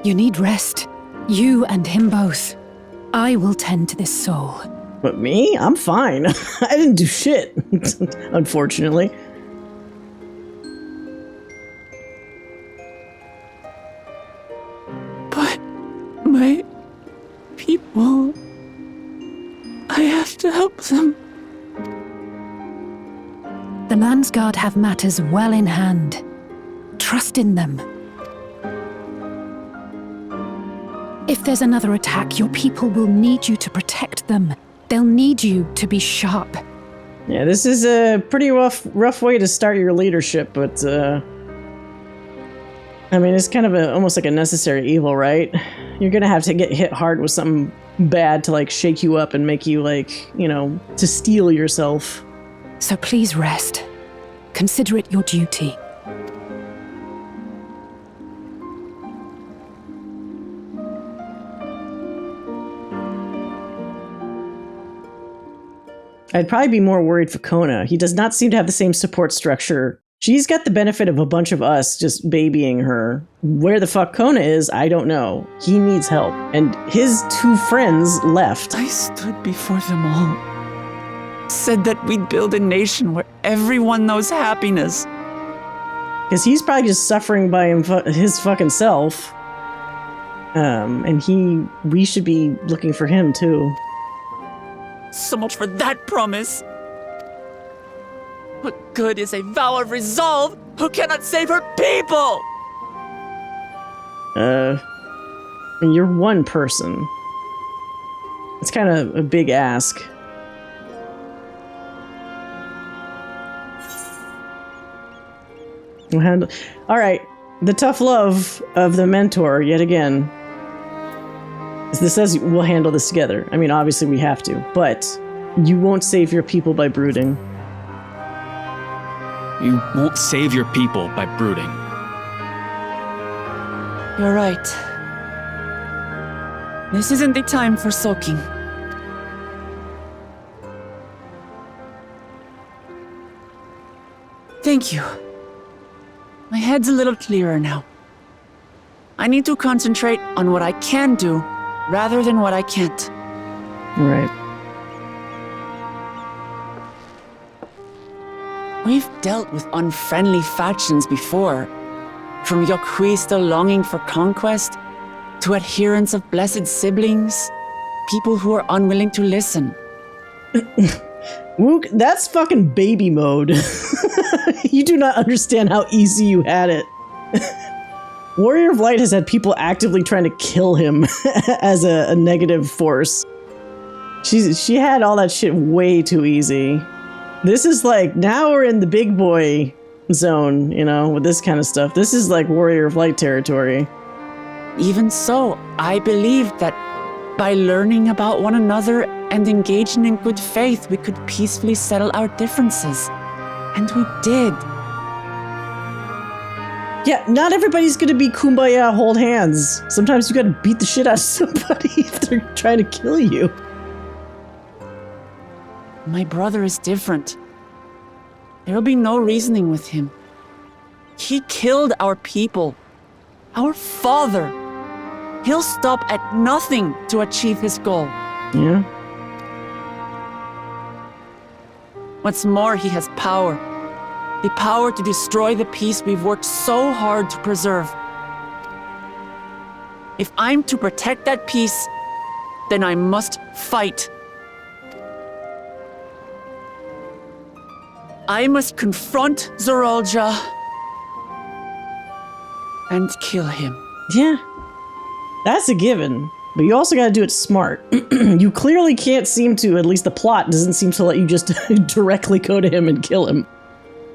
You need rest. You and him both. I will tend to this soul. But me? I'm fine. I didn't do shit, unfortunately. But my people... I have to help them. The Landsguard have matters well in hand. Trust in them. If there's another attack, your people will need you to protect them. They'll need you to be sharp. Yeah, this is a pretty rough way to start your leadership, but I mean, it's kind of almost like a necessary evil, right? You're gonna have to get hit hard with something bad to like shake you up and make you like, you know, to steel yourself. So please rest. Consider it your duty. I'd probably be more worried for Kona. He does not seem to have the same support structure. She's got the benefit of a bunch of us just babying her. Where the fuck Kona is, I don't know. He needs help. And his 2 friends left. I stood before them all. Said that we'd build a nation where everyone knows happiness. Because he's probably just suffering by his fucking self. And we should be looking for him too. So much for that promise. What good is a vow of resolve who cannot save her people? You're one person. It's kind of a big ask. All right, the tough love of the mentor yet again. This says we'll handle this together. I mean, obviously we have to, but you won't save your people by brooding. You won't save your people by brooding. You're right. This isn't the time for sulking. Thank you. My head's a little clearer now. I need to concentrate on what I can do rather than what I can't. Right. We've dealt with unfriendly factions before. From Yokhui still longing for conquest, to adherents of blessed siblings, people who are unwilling to listen. Wook, that's fucking baby mode. You do not understand how easy you had it. Warrior of Light has had people actively trying to kill him as a negative force. She had all that shit way too easy. This is like, now we're in the big boy zone, you know, with this kind of stuff. This is like Warrior of Light territory. Even so, I believed that by learning about one another and engaging in good faith, we could peacefully settle our differences. And we did. Yeah, not everybody's gonna be kumbaya, hold hands. Sometimes you gotta beat the shit out of somebody if they're trying to kill you. My brother is different. There'll be no reasoning with him. He killed our people. Our father. He'll stop at nothing to achieve his goal. Yeah. What's more, he has power. The power to destroy the peace we've worked so hard to preserve. If I'm to protect that peace, then I must fight. I must confront Zoraal Ja and kill him. Yeah, that's a given. But you also gotta do it smart. You clearly can't seem to, at least the plot doesn't seem to let you just directly go to him and kill him.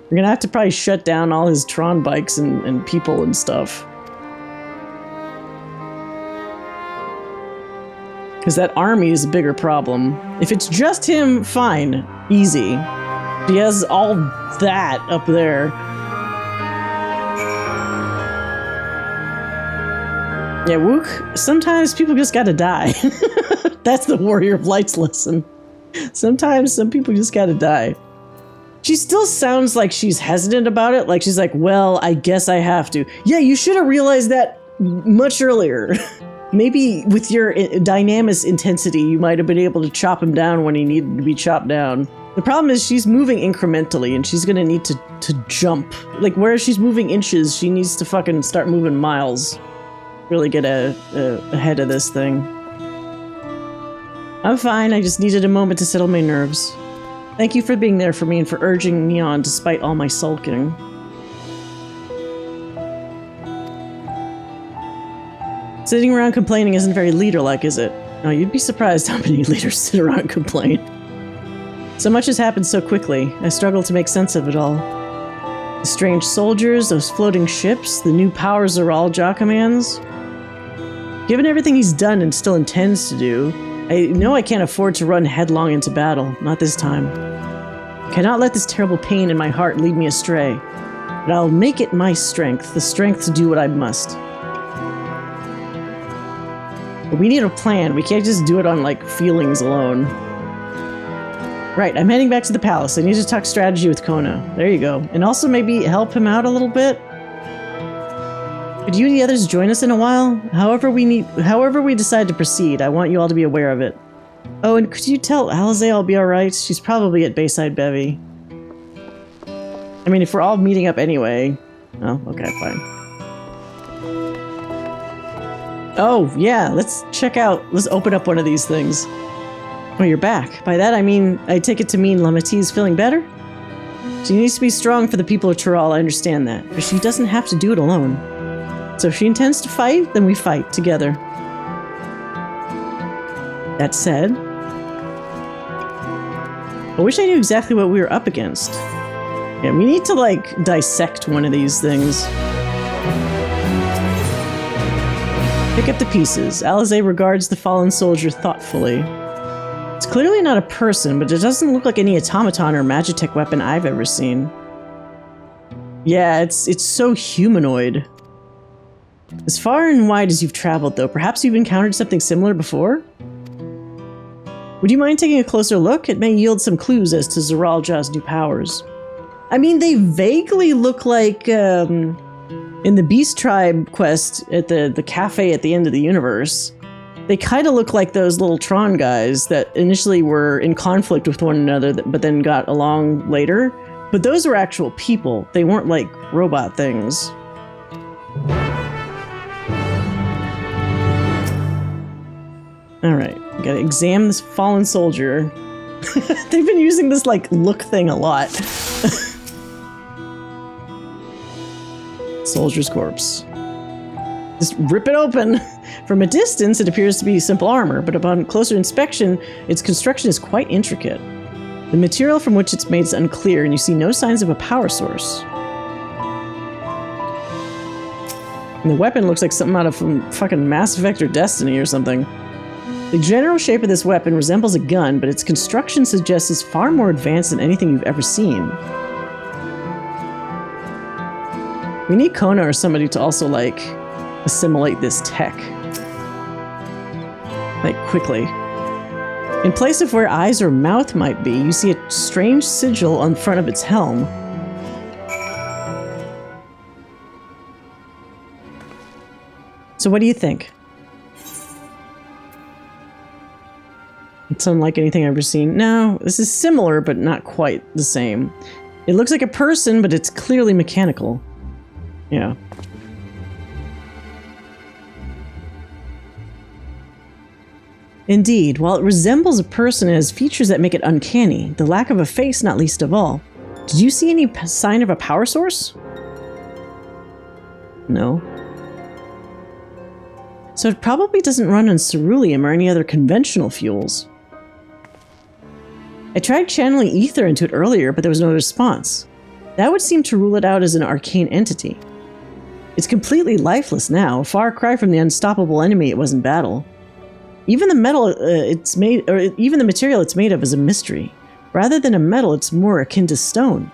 You're gonna have to probably shut down all his Tron bikes and people and stuff. Because that army is a bigger problem. If it's just him, fine. Easy. He has all that up there. Yeah, Wook, sometimes people just gotta die. That's the Warrior of Light's lesson. Sometimes some people just gotta die. She still sounds like she's hesitant about it. Like she's like, well, I guess I have to. Yeah, you should have realized that much earlier. Maybe with your dynamis intensity, you might have been able to chop him down when he needed to be chopped down. The problem is she's moving incrementally and she's gonna need to jump. Like where she's moving inches, she needs to fucking start moving miles. Really get ahead of this thing. I'm fine, I just needed a moment to settle my nerves. Thank you for being there for me and for urging me on despite all my sulking. Sitting around complaining isn't very leader-like, is it? Oh, you'd be surprised how many leaders sit around and complain. So much has happened so quickly. I struggle to make sense of it all. The strange soldiers, those floating ships, the new power Zoraal Ja commands. Given everything he's done and still intends to do, I know I can't afford to run headlong into battle. Not this time. I cannot let this terrible pain in my heart lead me astray. But I'll make it my strength, the strength to do what I must. But we need a plan. We can't just do it on, like, feelings alone. Right, I'm heading back to the palace. I need to talk strategy with Kona. There you go. And also maybe help him out a little bit. Could you and the others join us in a while? However we decide to proceed, I want you all to be aware of it. Oh, and could you tell Alize I'll be alright? She's probably at Bayside Bevy. I mean, if we're all meeting up anyway. Oh, okay, fine. Oh, yeah, let's open up one of these things. Oh, you're back. By that, I mean, I take it to mean Lamity's feeling better? She needs to be strong for the people of Tural, I understand that. But she doesn't have to do it alone. So if she intends to fight, then we fight together. That said, I wish I knew exactly what we were up against. Yeah, we need to, like, dissect one of these things. Pick up the pieces. Alize regards the fallen soldier thoughtfully. It's clearly not a person, but it doesn't look like any automaton or magitech weapon I've ever seen. Yeah, it's so humanoid. As far and wide as you've traveled, though, perhaps you've encountered something similar before? Would you mind taking a closer look? It may yield some clues as to Zoraal Ja's new powers. I mean, they vaguely look like, in the Beast Tribe quest at the cafe at the end of the universe. They kind of look like those little Tron guys that initially were in conflict with one another, but then got along later. But those were actual people. They weren't like robot things. Alright, gotta examine this fallen soldier. They've been using this, like, look thing a lot. Soldier's corpse. Just rip it open. From a distance, it appears to be simple armor, but upon closer inspection, its construction is quite intricate. The material from which it's made is unclear, and you see no signs of a power source. And the weapon looks like something out of fucking Mass Effect or Destiny or something. The general shape of this weapon resembles a gun, but its construction suggests it's far more advanced than anything you've ever seen. We need Kona or somebody to also, like, assimilate this tech. Like, quickly. In place of where eyes or mouth might be, you see a strange sigil on front of its helm. So what do you think? It's unlike anything I've ever seen. No, this is similar, but not quite the same. It looks like a person, but it's clearly mechanical. Yeah. Indeed, while it resembles a person, it has features that make it uncanny, the lack of a face not least of all. Did you see any sign of a power source? No. So it probably doesn't run on ceruleum or any other conventional fuels. I tried channeling ether into it earlier, but there was no response. That would seem to rule it out as an arcane entity. It's completely lifeless now, a far cry from the unstoppable enemy it was in battle. Even the metal even the material it's made of is a mystery. Rather than a metal, it's more akin to stone.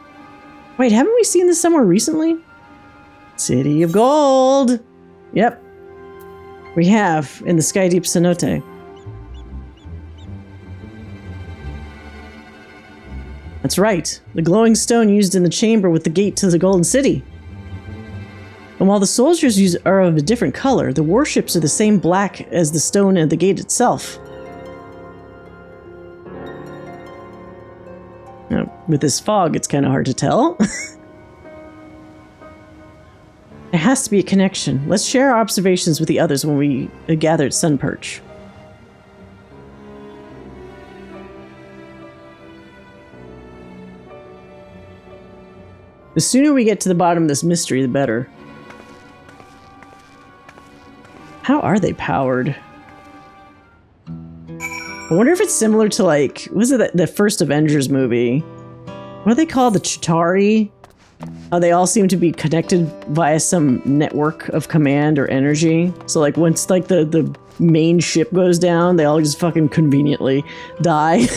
Wait, haven't we seen this somewhere recently? City of Gold! Yep. We have, in the Sky Deep Cenote. That's right, the glowing stone used in the chamber with the gate to the Golden City. And while the soldiers are of a different color, the warships are the same black as the stone and the gate itself. Now, with this fog, it's kind of hard to tell. There has to be a connection. Let's share our observations with the others when we gather at Sunperch. The sooner we get to the bottom of this mystery, the better. How are they powered? I wonder if it's similar to, like, was it the first Avengers movie? What are they called? The Chitauri? Oh, they all seem to be connected via some network of command or energy. So, like, once, like, the main ship goes down, they all just fucking conveniently die.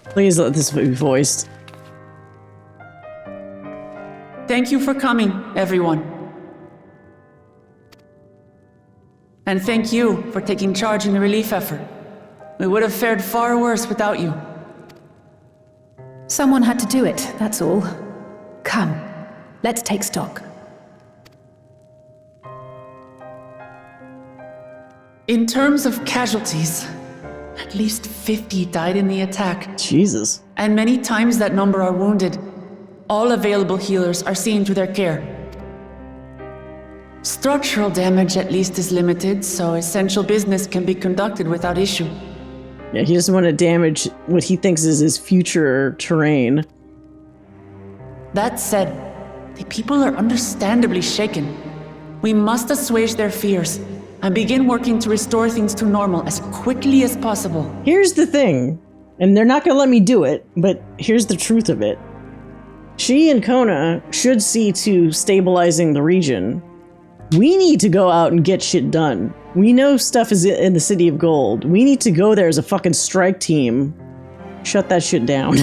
Please let this be voiced. Thank you for coming, everyone. And thank you for taking charge in the relief effort. We would have fared far worse without you. Someone had to do it, that's all. Come, let's take stock. In terms of casualties, at least 50 died in the attack. Jesus. And many times that number are wounded. All available healers are seen to their care. Structural damage at least is limited, so essential business can be conducted without issue. Yeah, he doesn't want to damage what he thinks is his future terrain. That said, the people are understandably shaken. We must assuage their fears and begin working to restore things to normal as quickly as possible. Here's the thing, and they're not gonna let me do it, but here's the truth of it. She and Kona should see to stabilizing the region. We need to go out and get shit done. We know stuff is in the City of Gold. We need to go there as a fucking strike team. Shut that shit down.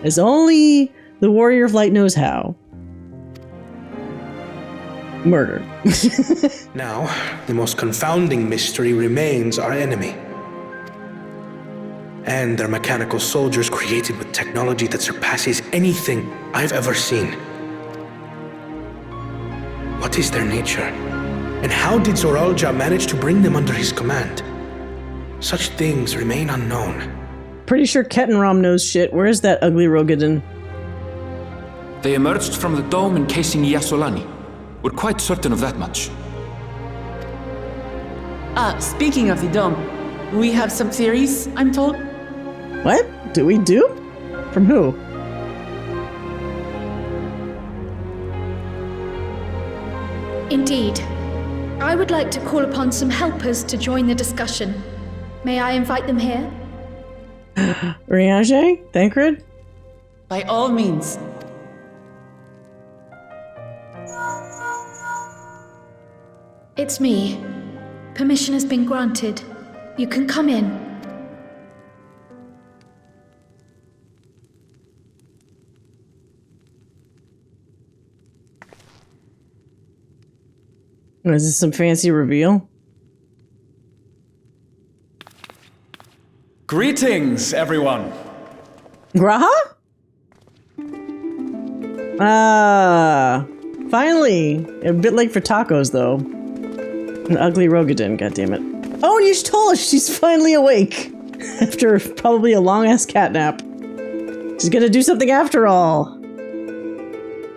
As only the Warrior of Light knows how. Murder. Now, the most confounding mystery remains our enemy. And their mechanical soldiers created with technology that surpasses anything I've ever seen. What is their nature? And how did Zoraal Ja manage to bring them under his command? Such things remain unknown. Pretty sure Kettenrom knows shit. Where's that ugly Rogadin? They emerged from the dome encasing Shaaloani. We're quite certain of that much. Speaking of the dome, we have some theories, I'm told. What? Do we do? From who? Indeed. I would like to call upon some helpers to join the discussion. May I invite them here? Riage? Thancred? By all means. It's me. Permission has been granted. You can come in. Is this some fancy reveal? Greetings, everyone. Graha? Finally! A bit late for tacos, though. An ugly Rogadin, goddammit. Oh, and Y'shtola, she's finally awake! After probably a long-ass cat nap. She's gonna do something after all.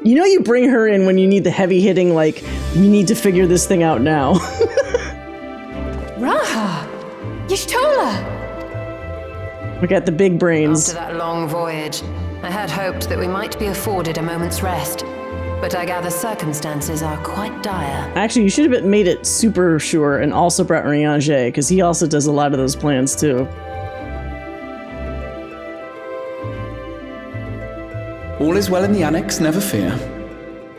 You know you bring her in when you need the heavy-hitting, like, we need to figure this thing out now. Raha! Y'shtola! We got the big brains. After that long voyage, I had hoped that we might be afforded a moment's rest. But I gather circumstances are quite dire. Actually, you should have made it super sure and also brought Riage, because he also does a lot of those plans too. All is well in the annex, never fear.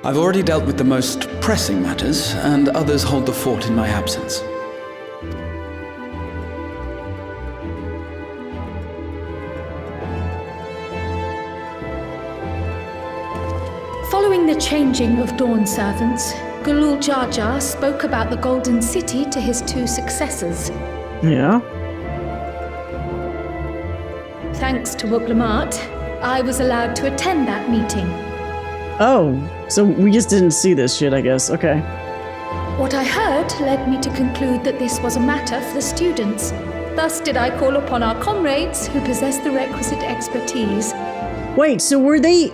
I've already dealt with the most pressing matters, and others hold the fort in my absence. Following the changing of Dawn servants, Tuliyollal Ja spoke about the Golden City to his two successors. Yeah? Thanks to Wuglamat, I was allowed to attend that meeting. Oh, so we just didn't see this shit, I guess. Okay. What I heard led me to conclude that this was a matter for the students. Thus did I call upon our comrades who possess the requisite expertise. Wait, so were they...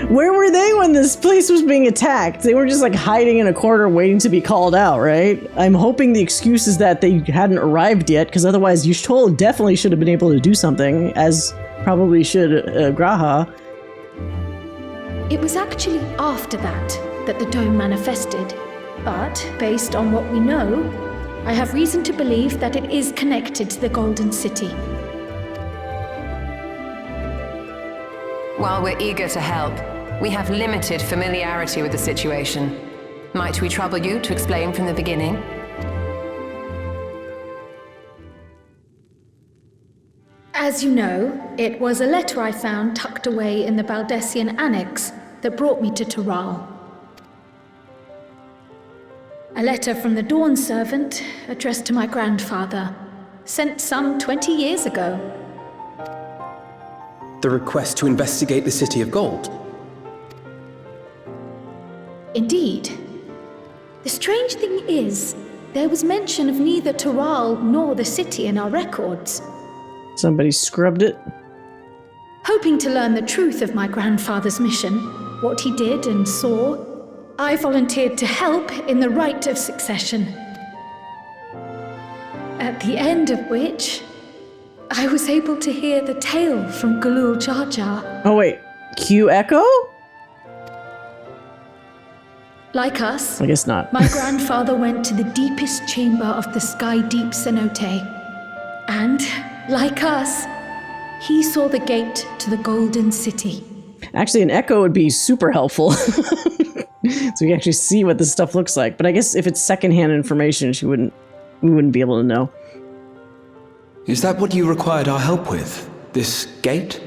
Where were they when this place was being attacked? They were just like hiding in a corner waiting to be called out, right? I'm hoping the excuse is that they hadn't arrived yet, because otherwise Y'shtola definitely should have been able to do something, as probably should, Graha. It was actually after that the dome manifested. But, based on what we know, I have reason to believe that it is connected to the Golden City. While we're eager to help, we have limited familiarity with the situation. Might we trouble you to explain from the beginning? As you know, it was a letter I found tucked away in the Baldessian Annex that brought me to Tural. A letter from the Dawn servant, addressed to my grandfather, sent some 20 years ago. The request to investigate the City of Gold? Indeed. The strange thing is, there was mention of neither Tural nor the city in our records. Somebody scrubbed it. Hoping to learn the truth of my grandfather's mission, what he did and saw, I volunteered to help in the rite of succession. At the end of which, I was able to hear the tale from Duel Ja. Oh wait, Q Echo? Like us, I guess not. My grandfather went to the deepest chamber of the sky deep cenote. And, like us, he saw the gate to the Golden City. Actually, an echo would be super helpful. So we can actually see what this stuff looks like. But I guess if it's secondhand information, we wouldn't be able to know. Is that what you required our help with? This gate?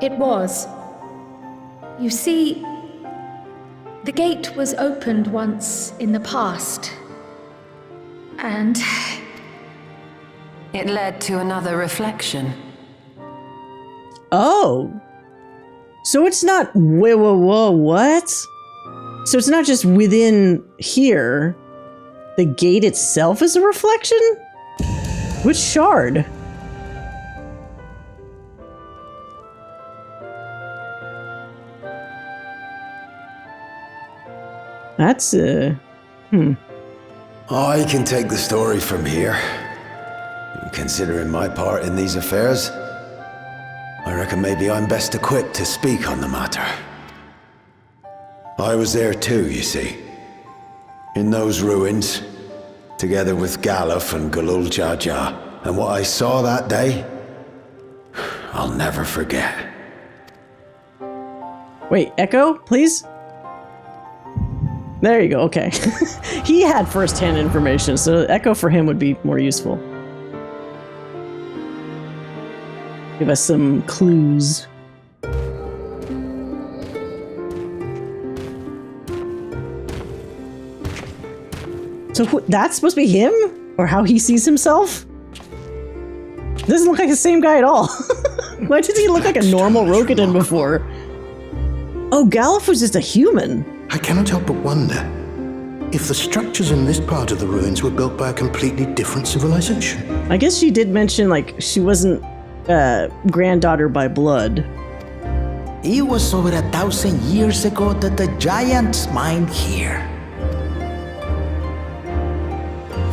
It was. You see, the gate was opened once in the past. And it led to another reflection. Oh. So it's not, whoa, what? So it's not just within here. The gate itself is a reflection? Which shard? That's, I can take the story from here. Considering my part in these affairs, I reckon maybe I'm best equipped to speak on the matter. I was there too, you see. In those ruins, together with Galuf and Duel Ja, and what I saw that day, I'll never forget. Wait, Echo, please? There you go, okay. He had first-hand information, so Echo for him would be more useful. Give us some clues. So that's supposed to be him? Or how he sees himself? Doesn't look like the same guy at all. Why did he look like a normal Rokugan before? Oh, Galuf was just a human. I cannot help but wonder if the structures in this part of the ruins were built by a completely different civilization. I guess she did mention, like, she wasn't granddaughter by blood. It was over 1,000 years ago that the giants mined here.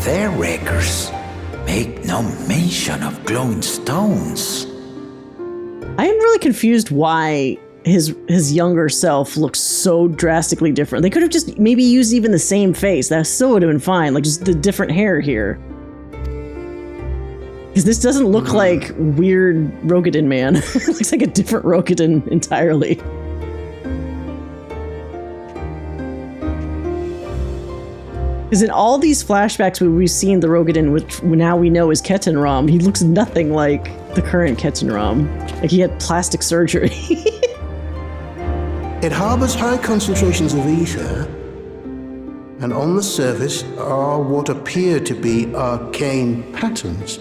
Their records make no mention of glowing stones. I am really confused why his younger self looks so drastically different. They could have just maybe used even the same face. That still would have been fine, like just the different hair here. Because this doesn't look like weird Rokugan man. It looks like a different Rokugan entirely. Because in all these flashbacks where we've seen the Rokugan, which now we know is Ketenram, he looks nothing like the current Ketenram. Like he had plastic surgery. It harbors high concentrations of ether, and on the surface are what appear to be arcane patterns.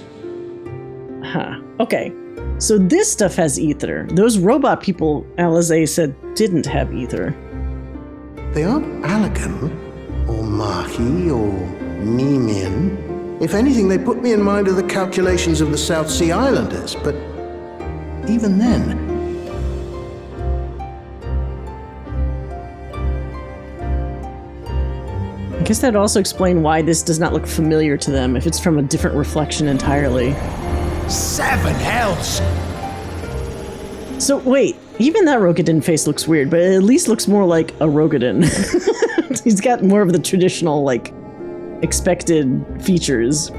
Huh. Okay. So this stuff has ether. Those robot people, Alize said, didn't have ether. They aren't Allagan, or Mahi, or Nemean. If anything, they put me in mind of the calculations of the South Sea Islanders, but even then... I guess that'd also explain why this does not look familiar to them, if it's from a different reflection entirely. 7 hells! So wait, even that Rogadin face looks weird, but it at least looks more like a Rogadin. He's got more of the traditional, like, expected features.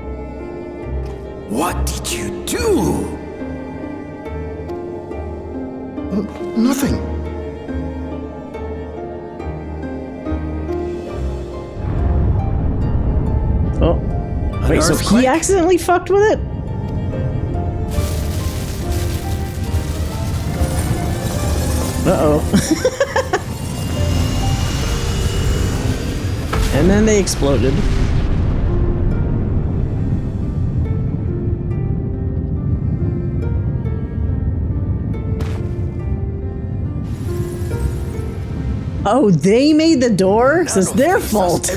What did you do? Nothing. Oh. Wait, so he accidentally fucked with it? Uh-oh. And then they exploded. Oh, they made the door? So it's their fault.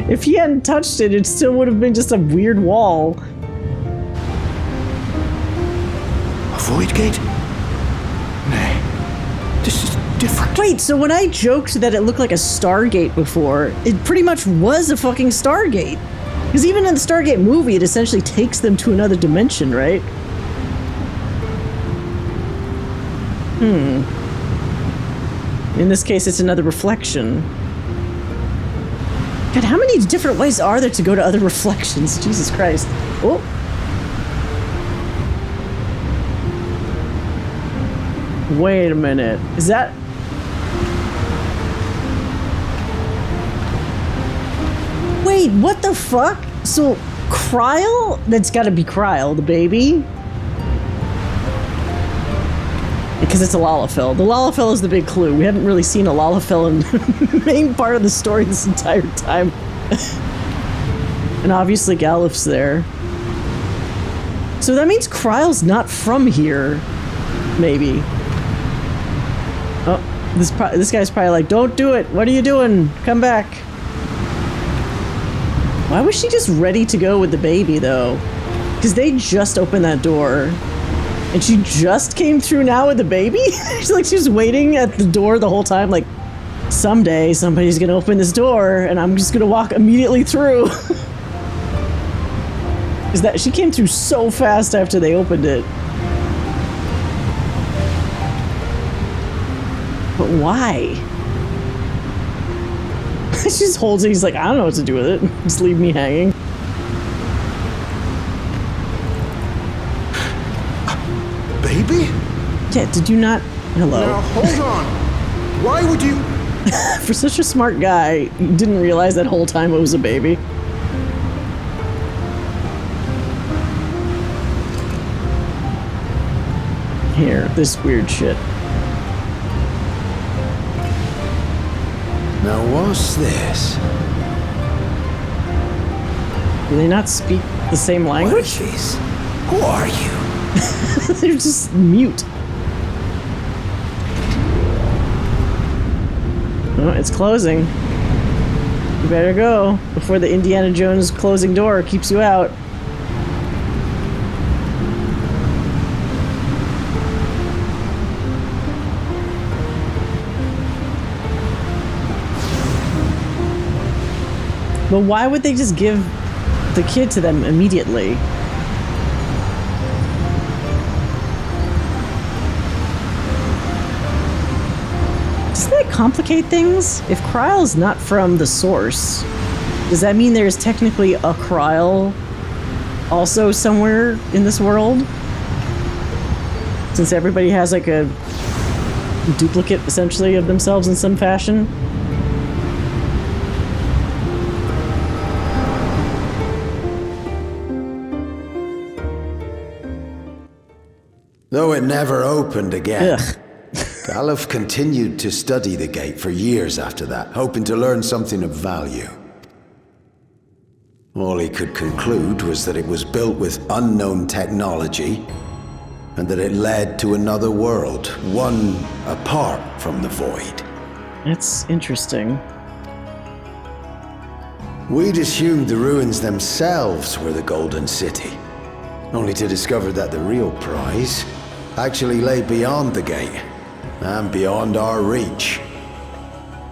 If he hadn't touched it, it still would have been just a weird wall. A void gate? Nay, this is different. Wait, so when I joked that it looked like a Stargate before, it pretty much was a fucking Stargate. Because even in the Stargate movie, it essentially takes them to another dimension, right? In this case, it's another reflection. God, how many different ways are there to go to other reflections? Jesus Christ. Oh. Wait a minute. Is that... Wait, what the fuck? So, Kryl? That's gotta be Kryl, the baby? Because it's a Lalafell. The Lalafell is the big clue. We haven't really seen a Lalafell in the main part of the story this entire time. And obviously Galuf's there. So that means Kryl's not from here. Maybe. Oh, this guy's probably like, don't do it. What are you doing? Come back. Why was she just ready to go with the baby, though? Because they just opened that door. And she just came through now with the baby? She's like, she was waiting at the door the whole time, like, someday somebody's gonna open this door and I'm just gonna walk immediately through. Is that she came through so fast after they opened it. But why? She just holds it, he's like, I don't know what to do with it. Just leave me hanging. Baby? Yeah, did you not? Hello. Now, hold on. Why would you... For such a smart guy, you didn't realize that whole time it was a baby. Here, this weird shit. Now what's this? Do they not speak the same language? What is this? Who are you? They're just mute. Oh, it's closing. You better go before the Indiana Jones closing door keeps you out. But why would they just give the kid to them immediately? Doesn't that complicate things? If Kryl's not from the source, does that mean there's technically a Kryl also somewhere in this world? Since everybody has like a duplicate, essentially, of themselves in some fashion? Though it never opened again. Ugh. Galuf continued to study the gate for years after that, hoping to learn something of value. All he could conclude was that it was built with unknown technology, and that it led to another world, one apart from the Void. That's interesting. We'd assumed the ruins themselves were the Golden City, only to discover that the real prize actually lay beyond the gate, and beyond our reach.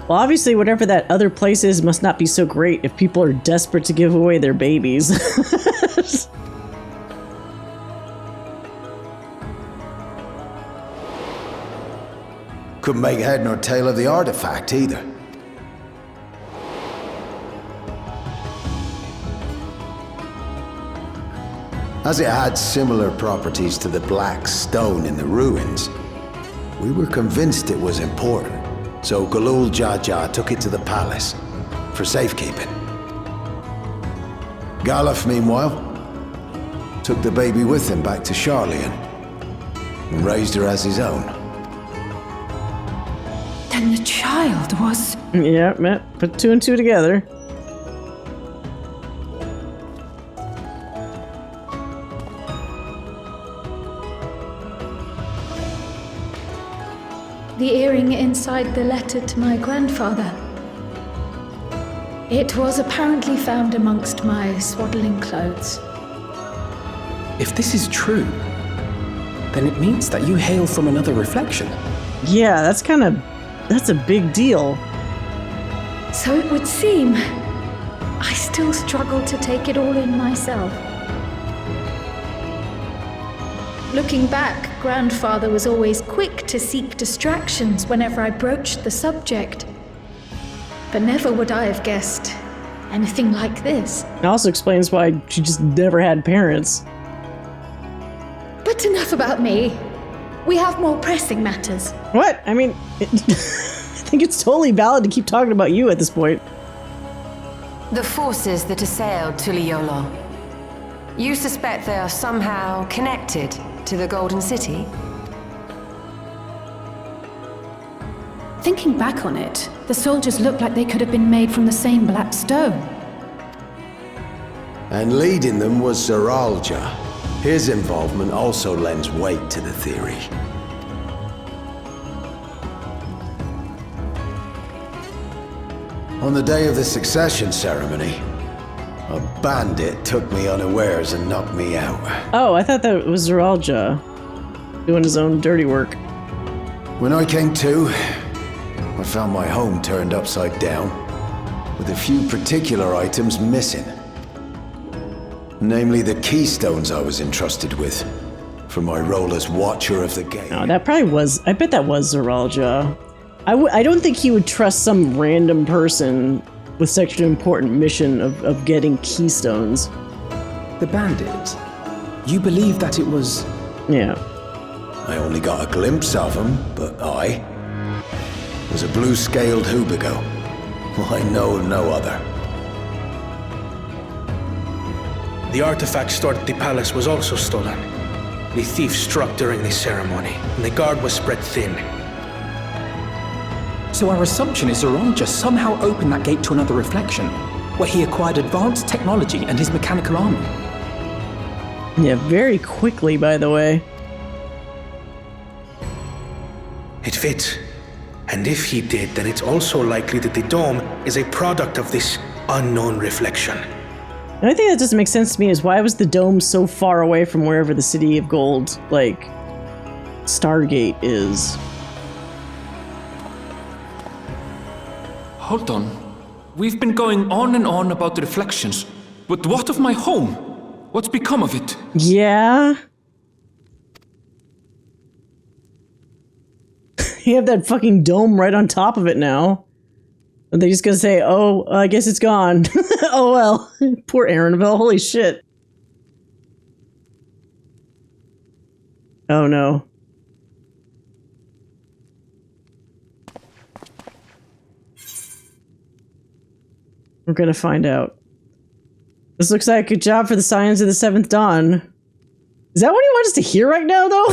Well, obviously, whatever that other place is must not be so great if people are desperate to give away their babies. Couldn't make head nor tail of the artifact either. As it had similar properties to the black stone in the ruins, we were convinced it was important, so Duel Ja took it to the palace for safekeeping. Galuf, meanwhile, took the baby with him back to Shaaloani and raised her as his own. Then the child was... Yeah, put two and two together. The earring inside the letter to my grandfather. It was apparently found amongst my swaddling clothes. If this is true, then it means that you hail from another reflection. Yeah, that's a big deal. So it would seem. I still struggle to take it all in myself. Looking back, Grandfather was always quick to seek distractions whenever I broached the subject. But never would I have guessed anything like this. It also explains why she just never had parents. But enough about me. We have more pressing matters. What? I mean, I think it's totally valid to keep talking about you at this point. The forces that assailed Tuliyollal. You suspect they are somehow connected to the Golden City? Thinking back on it, the soldiers looked like they could have been made from the same black stone. And leading them was Zoraal Ja. His involvement also lends weight to the theory. On the day of the succession ceremony, a bandit took me unawares and knocked me out. Oh, I thought that was Zoraal Ja doing his own dirty work. When I came to, I found my home turned upside down, with a few particular items missing. Namely the keystones I was entrusted with, for my role as Watcher of the Gate. Oh, that probably was, I bet that was Zoraal Ja. I don't think he would trust some random person with such an important mission of getting keystones. The bandit? You believe that it was... Yeah. I only got a glimpse of him, but I was a blue-scaled Hubigo. I know of no other. The artifact stored at the palace was also stolen. The thief struck during the ceremony, and the guard was spread thin. So our assumption is Zoraal Ja somehow opened that gate to another reflection, where he acquired advanced technology and his mechanical army. Yeah, very quickly, by the way. It fits. And if he did, then it's also likely that the dome is a product of this unknown reflection. The only thing that doesn't make sense to me is why was the dome so far away from wherever the City of Gold, like, Stargate is? Hold on. We've been going on and on about the reflections, but what of my home? What's become of it? Yeah? You have that fucking dome right on top of it now. Are they just gonna say, oh, I guess it's gone. Oh well. Poor Erenville, holy shit. Oh no. We're gonna find out. This looks like a job for the Scions of the Seventh Dawn. Is that what he wants us to hear right now, though?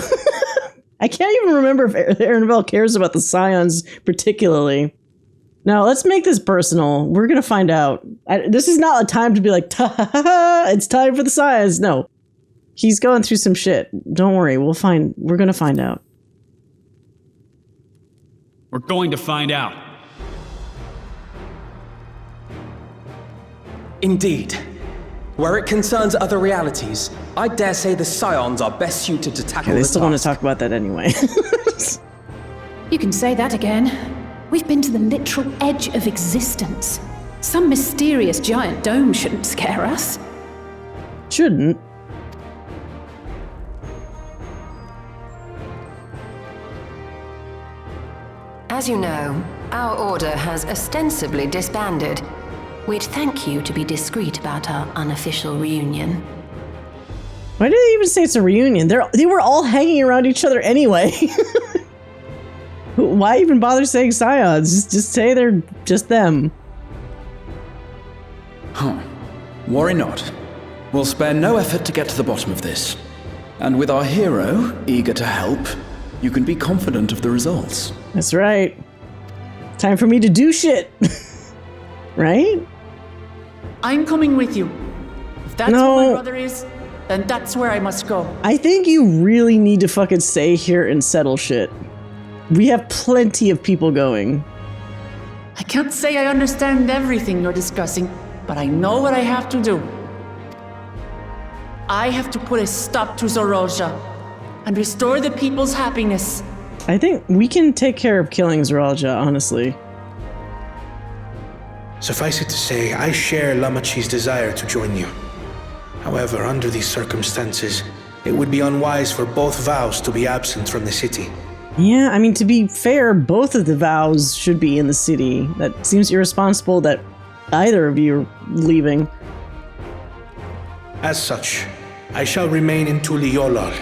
I can't even remember if Erenville cares about the Scions particularly. Now, let's make this personal. We're gonna find out. This is not a time to be like, it's time for the Scions. No. He's going through some shit. Don't worry, we're gonna find out. We're going to find out. Indeed. Where it concerns other realities, I dare say the Scions are best suited to tackle Okay, they the still want to task. talk about that anyway. You can say that again. We've been to the literal edge of existence. Some mysterious giant dome shouldn't scare us. Shouldn't. As you know, our order has ostensibly disbanded. We'd thank you to be discreet about our unofficial reunion. Why did they even say it's a reunion? They were all hanging around each other anyway. Why even bother saying scions? Just say they're just them. Huh. Worry not. We'll spare no effort to get to the bottom of this. And with our hero eager to help, you can be confident of the results. That's right. Time for me to do shit. Right? I'm coming with you. If that's where my brother is, then that's where I must go. I think you really need to fucking stay here and settle shit. We have plenty of people going. I can't say I understand everything you're discussing, but I know what I have to do. I have to put a stop to Zoraal Ja and restore the people's happiness. I think we can take care of killing Zoraal Ja, honestly. Suffice it to say, I share Lamachi's desire to join you. However, under these circumstances, it would be unwise for both vows to be absent from the city. Yeah, I mean, to be fair, both of the vows should be in the city. That seems irresponsible that either of you are leaving. As such, I shall remain in Tuliyollal.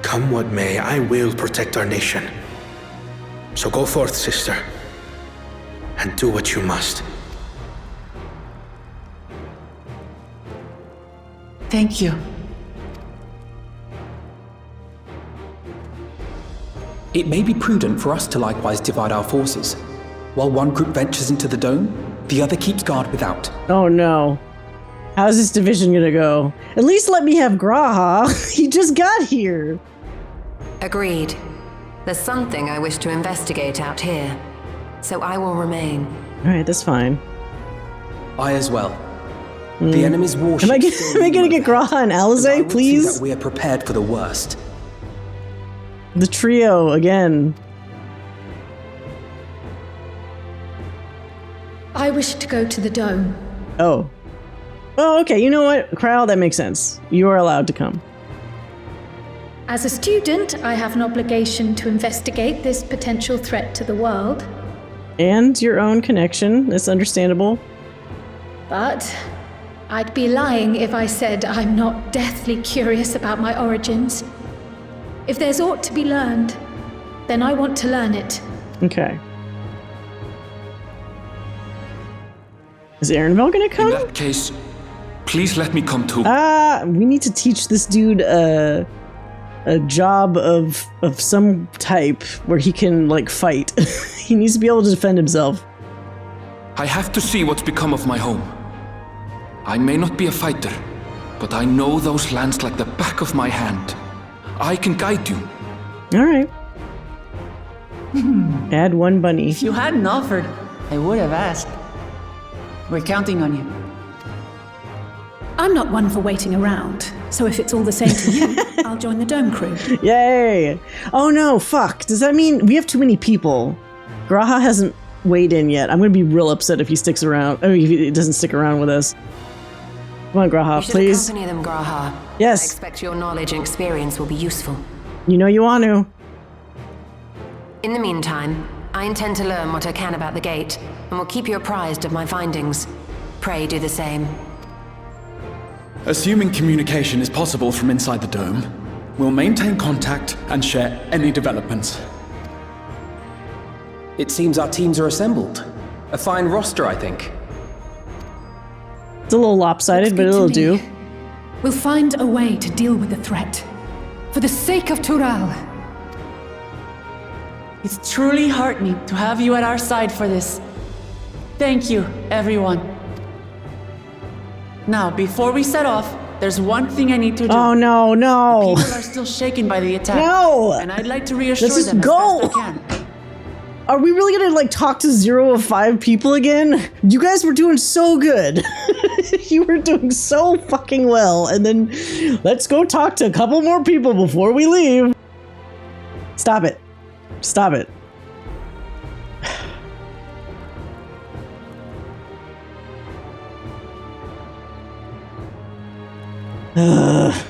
Come what may, I will protect our nation. So go forth, sister, and do what you must. Thank you. It may be prudent for us to likewise divide our forces. While one group ventures into the dome, the other keeps guard without. Oh no. How's this division gonna go? At least let me have Graha. He just got here. Agreed. There's something I wish to investigate out here, so I will remain. Alright, that's fine. I as well. The enemy's warship. Am I gonna get Graha and Alizé, please? That we are prepared for the worst. The trio again. I wish to go to the dome. Oh. Oh, okay. You know what, Kryle, that makes sense. You are allowed to come. As a student, I have an obligation to investigate this potential threat to the world. And your own connection. That's understandable. But I'd be lying if I said I'm not deathly curious about my origins. If there's aught to be learned, then I want to learn it. Okay. Is Erenville gonna come? In that case, please let me come too. We need to teach this dude a job of some type where he can, like, fight. He needs to be able to defend himself. I have to see what's become of my home. I may not be a fighter, but I know those lands like the back of my hand. I can guide you. Alright. Add one bunny. If you hadn't offered, I would have asked. We're counting on you. I'm not one for waiting around, so if it's all the same to you, I'll join the dome crew. Yay! Oh no, fuck. Does that mean we have too many people? Graha hasn't weighed in yet. I'm gonna be real upset if he sticks around. I mean, if he doesn't stick around with us. Come on, Graha, You should please. accompany them, Graha. Yes. I expect your knowledge and experience will be useful. You know you want to. In the meantime, I intend to learn what I can about the gate, and will keep you apprised of my findings. Pray do the same. Assuming communication is possible from inside the dome, we'll maintain contact and share any developments. It seems our teams are assembled. A fine roster, I think. It's a little lopsided, but it'll do. We'll find a way to deal with the threat. For the sake of Tural. It's truly heartening to have you at our side for this. Thank you, everyone. Now, before we set off, there's one thing I need to do. Oh no, no. The people are still shaken by the attack. No! And I'd like to reassure Let's just them go! as best I can. Are we really gonna, like, talk to 0 of 5 people again? You guys were doing so good. You were doing so fucking well. And then let's go talk to a couple more people before we leave. Stop it. Stop it. Ugh.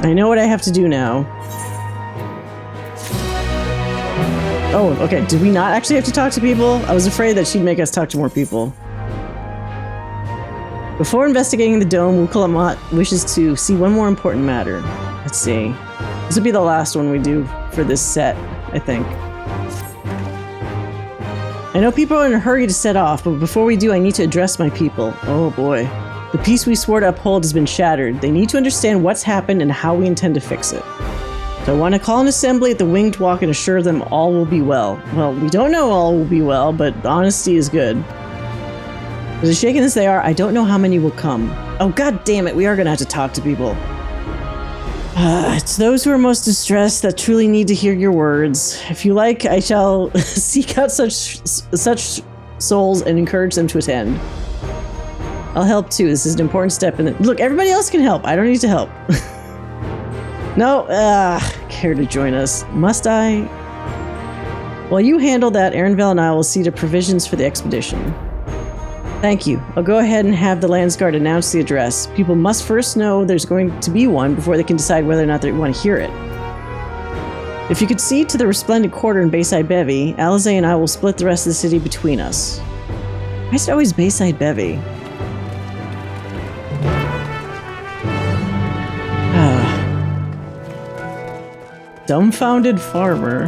I know what I have to do now. Oh, okay. Did we not actually have to talk to people? I was afraid that she'd make us talk to more people. Before investigating the dome, Wuklamat wishes to see one more important matter. Let's see. This will be the last one we do for this set, I think. I know people are in a hurry to set off, but before we do, I need to address my people. Oh boy. The peace we swore to uphold has been shattered. They need to understand what's happened and how we intend to fix it. So I want to call an assembly at the Winged Walk and assure them all will be well. Well, we don't know all will be well, but honesty is good. As shaken as they are, I don't know how many will come. Oh, god damn it, we are going to have to talk to people. It's those who are most distressed that truly need to hear your words. If you like, I shall seek out such souls and encourage them to attend. I'll help too. This is an important step in the— Look, everybody else can help. I don't need to help. No, care to join us. Must I? While you handle that, Erenville and I will see to provisions for the expedition. Thank you. I'll go ahead and have the Landsguard announce the address. People must first know there's going to be one before they can decide whether or not they want to hear it. If you could see to the resplendent quarter in Bayside Bevy, Alizé and I will split the rest of the city between us. Why is it always Bayside Bevy? Dumbfounded farmer.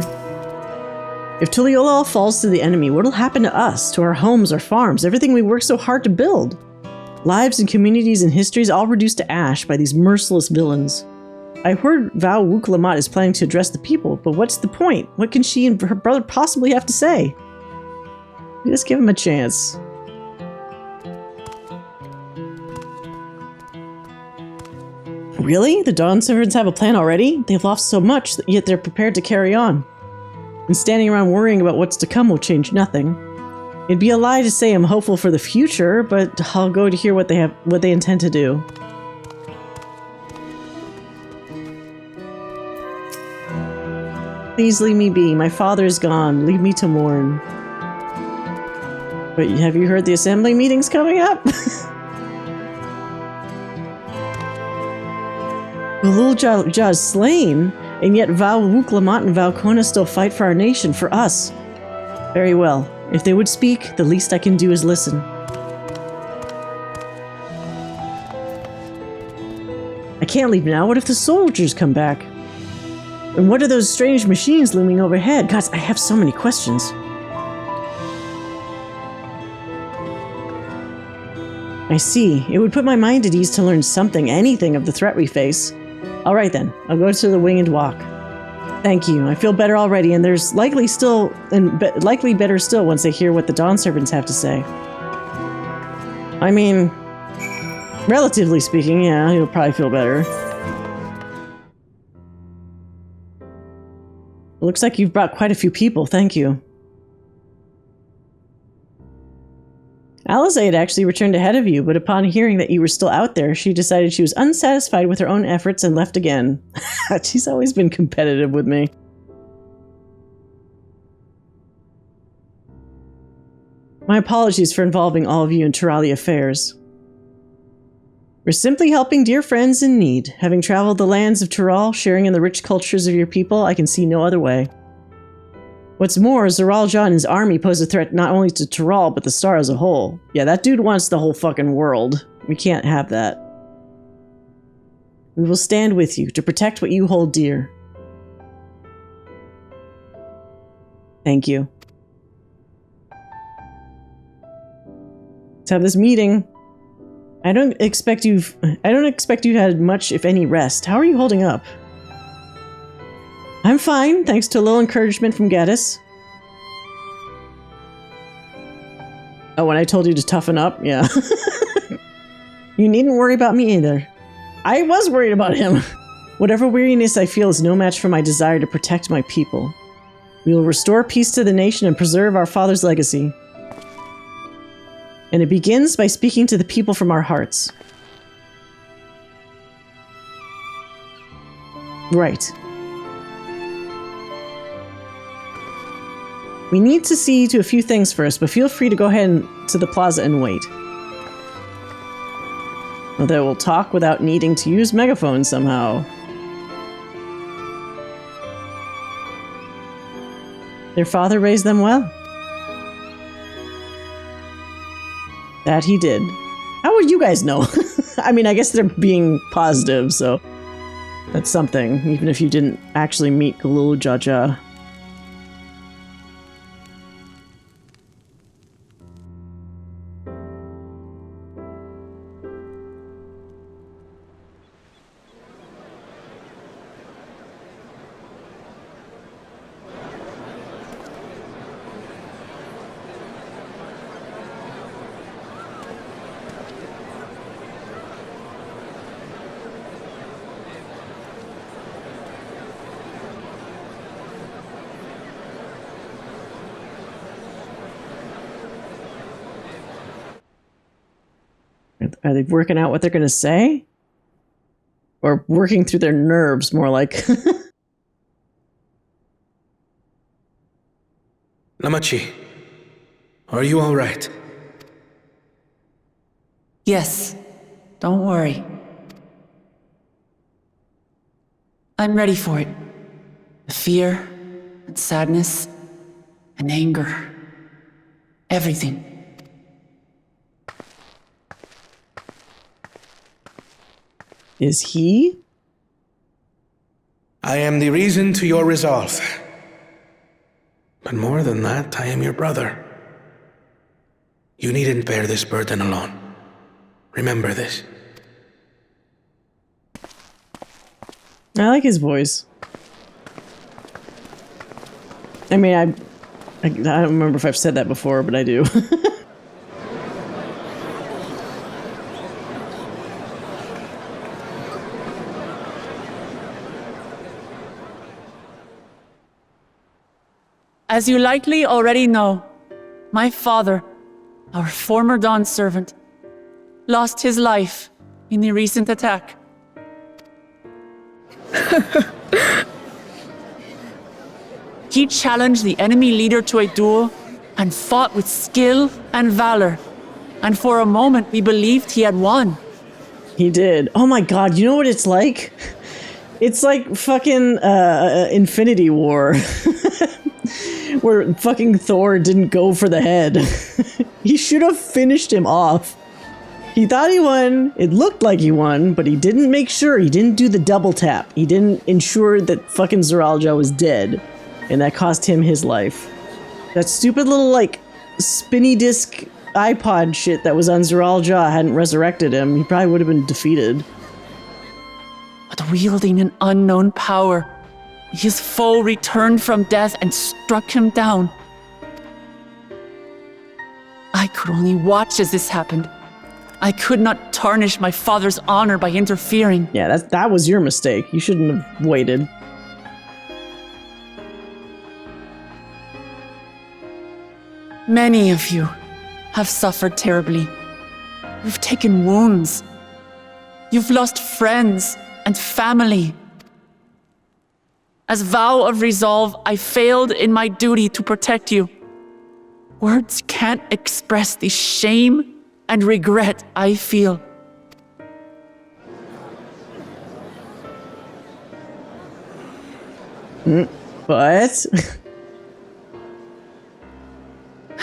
If Tuliyollal falls to the enemy, what'll happen to us, to our homes, our farms, everything we worked so hard to build? Lives and communities and histories all reduced to ash by these merciless villains. I heard Val Wuklamat is planning to address the people, but what's the point? What can she and her brother possibly have to say? Just give him a chance. Really? The Dawn Servants have a plan already? They've lost so much, yet they're prepared to carry on. And standing around worrying about what's to come will change nothing. It'd be a lie to say I'm hopeful for the future, but I'll go to hear what they intend to do. Please leave me be. My father is gone. Leave me to mourn. But have you heard the assembly meeting's coming up? Zoraal Ja is slain, and yet Val Wuklamat and Val Kona still fight for our nation, for us. Very well. If they would speak, the least I can do is listen. I can't leave now. What if the soldiers come back? And what are those strange machines looming overhead? Guys, I have so many questions. I see. It would put my mind at ease to learn something, anything of the threat we face. All right then, I'll go to the Winged Walk. Thank you. I feel better already, and there's likely better still once they hear what the Dawn Servants have to say. I mean, relatively speaking, yeah, you'll probably feel better. Looks like you've brought quite a few people. Thank you. Alizé had actually returned ahead of you, but upon hearing that you were still out there, she decided she was unsatisfied with her own efforts and left again. She's always been competitive with me. My apologies for involving all of you in Turali affairs. We're simply helping dear friends in need. Having traveled the lands of Tural, sharing in the rich cultures of your people, I can see no other way. What's more, Zoraal Ja and his army pose a threat not only to Tural, but the star as a whole. Yeah, that dude wants the whole fucking world. We can't have that. We will stand with you to protect what you hold dear. Thank you. Let's have this meeting. I don't expect you've had much, if any, rest. How are you holding up? I'm fine, thanks to a little encouragement from Gaddis. Oh, when I told you to toughen up? Yeah. You needn't worry about me either. I was worried about him. Whatever weariness I feel is no match for my desire to protect my people. We will restore peace to the nation and preserve our father's legacy. And it begins by speaking to the people from our hearts. Right. We need to see to a few things first, but feel free to go ahead to the plaza and wait. They will talk without needing to use megaphones somehow. Their father raised them well. That he did. How would you guys know? I mean, I guess they're being positive, so that's something, even if you didn't actually meet Tuliyollal Ja. Are they working out what they're going to say? Or working through their nerves, more like. Lamachi, are you all right? Yes, don't worry. I'm ready for it. The fear, and sadness, and anger. Everything. Is he? I am the reason to your resolve. But more than that, I am your brother. You needn't bear this burden alone. Remember this. I like his voice. I mean, I don't remember if I've said that before, but I do. As you likely already know, my father, our former Dawn servant, lost his life in the recent attack. He challenged the enemy leader to a duel and fought with skill and valor. And for a moment, we believed he had won. He did. Oh my god, you know what it's like? It's like fucking Infinity War. Where fucking Thor didn't go for the head. He should have finished him off. He thought he won, it looked like he won, but he didn't make sure, he didn't do the double tap. He didn't ensure that fucking Zoraal Ja was dead. And that cost him his life. That stupid little, like, spinny disc iPod shit that was on Zoraal Ja hadn't resurrected him, he probably would have been defeated. But wielding an unknown power, his foe returned from death and struck him down. I could only watch as this happened. I could not tarnish my father's honor by interfering. Yeah, that was your mistake. You shouldn't have waited. Many of you have suffered terribly. You've taken wounds. You've lost friends and family. As vow of resolve, I failed in my duty to protect you. Words can't express the shame and regret I feel. But...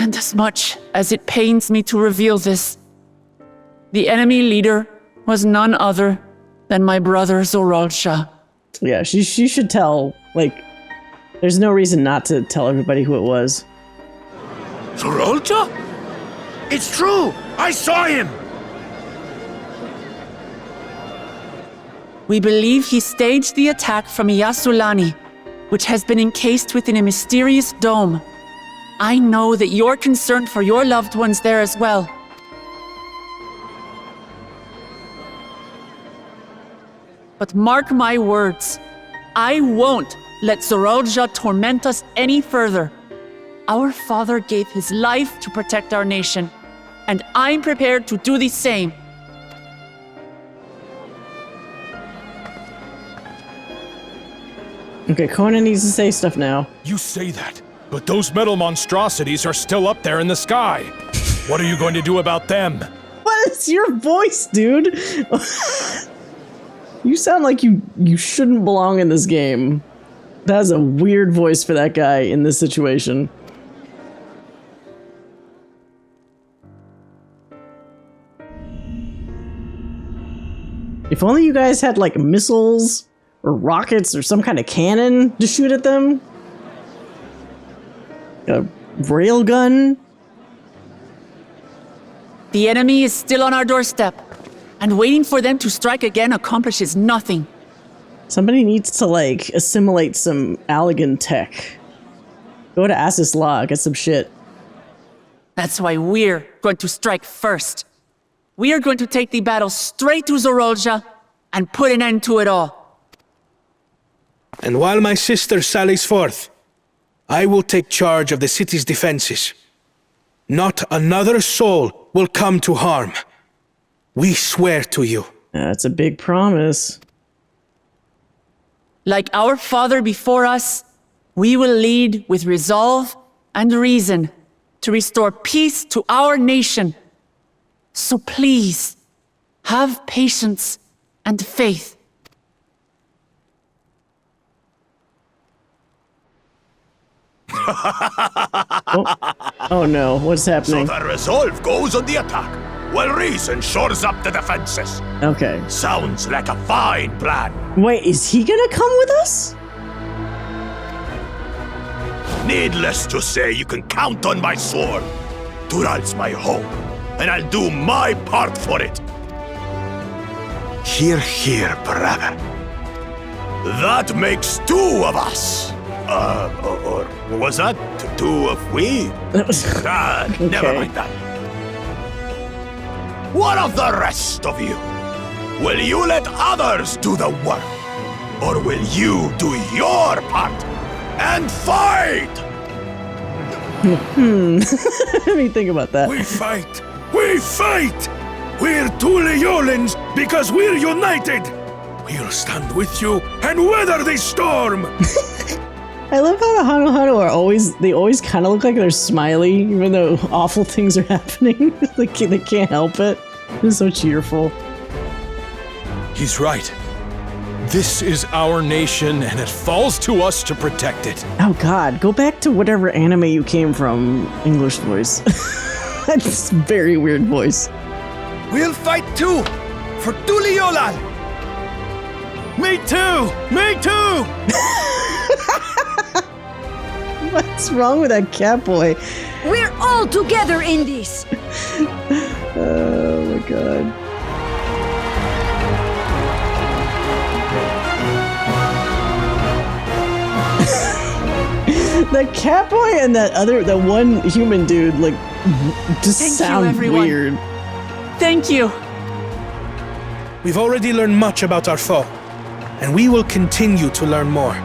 And as much as it pains me to reveal this, the enemy leader was none other than my brother Zoraal Ja. Yeah, she should tell, like, there's no reason not to tell everybody who it was. Zoraal Ja? It's true! I saw him! We believe he staged the attack from Shaaloani, which has been encased within a mysterious dome. I know that you're concerned for your loved ones there as well. But mark my words, I won't let Zoraal Ja torment us any further. Our father gave his life to protect our nation, and I'm prepared to do the same. Okay, Conan needs to say stuff now. You say that, But those metal monstrosities are still up there in the sky. What are you going to do about them? What is your voice, dude? You sound like you shouldn't belong in this game. That's a weird voice for that guy in this situation. If only you guys had like missiles or rockets or some kind of cannon to shoot at them. A railgun. The enemy is still on our doorstep, and waiting for them to strike again accomplishes nothing. Somebody needs to like assimilate some Allegan tech. Go to Assis Law, get some shit. That's why we're going to strike first. We are going to take the battle straight to Zoraal Ja and put an end to it all. And while my sister sallies forth, I will take charge of the city's defenses. Not another soul will come to harm. We swear to you. That's a big promise. Like our father before us, we will lead with resolve and reason to restore peace to our nation. So please, have patience and faith. Oh no, what's happening? So the resolve goes on the attack, while reason shores up the defenses. Okay. Sounds like a fine plan. Wait, is he gonna come with us? Needless to say, you can count on my sword. Dural's my home, and I'll do my part for it. Hear, hear, brother. That makes two of us. Or was that two of we? Never mind that. What of the rest of you? Will you let others do the work? Or will you do your part and fight? Let me think about that. We fight! We fight! We're Tuliyollans because we're united! We'll stand with you and weather this storm! I love how the Hano are always kind of look like they're smiley, even though awful things are happening. they can't help it. They're so cheerful. He's right. This is our nation, and it falls to us to protect it. Oh god, go back to whatever anime you came from, English voice. That's a very weird voice. We'll fight too! For Tuliyollal! Me too! Me too! What's wrong with that cat boy? We're all together in this! Oh my god. The cat boy and that one human dude, like, just sound weird. Thank you. We've already learned much about our foe, and we will continue to learn more.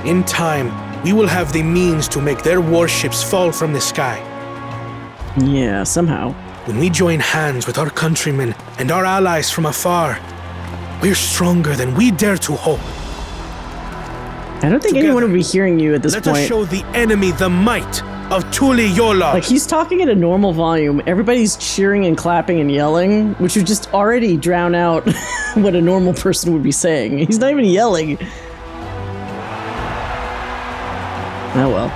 In time, we will have the means to make their warships fall from the sky. Yeah, somehow. When we join hands with our countrymen and our allies from afar, we're stronger than we dare to hope. I don't think anyone would be hearing you at this point. Let us show the enemy the might of Tuliyollal. Like, he's talking at a normal volume. Everybody's cheering and clapping and yelling, which would just already drown out what a normal person would be saying. He's not even yelling. Oh well.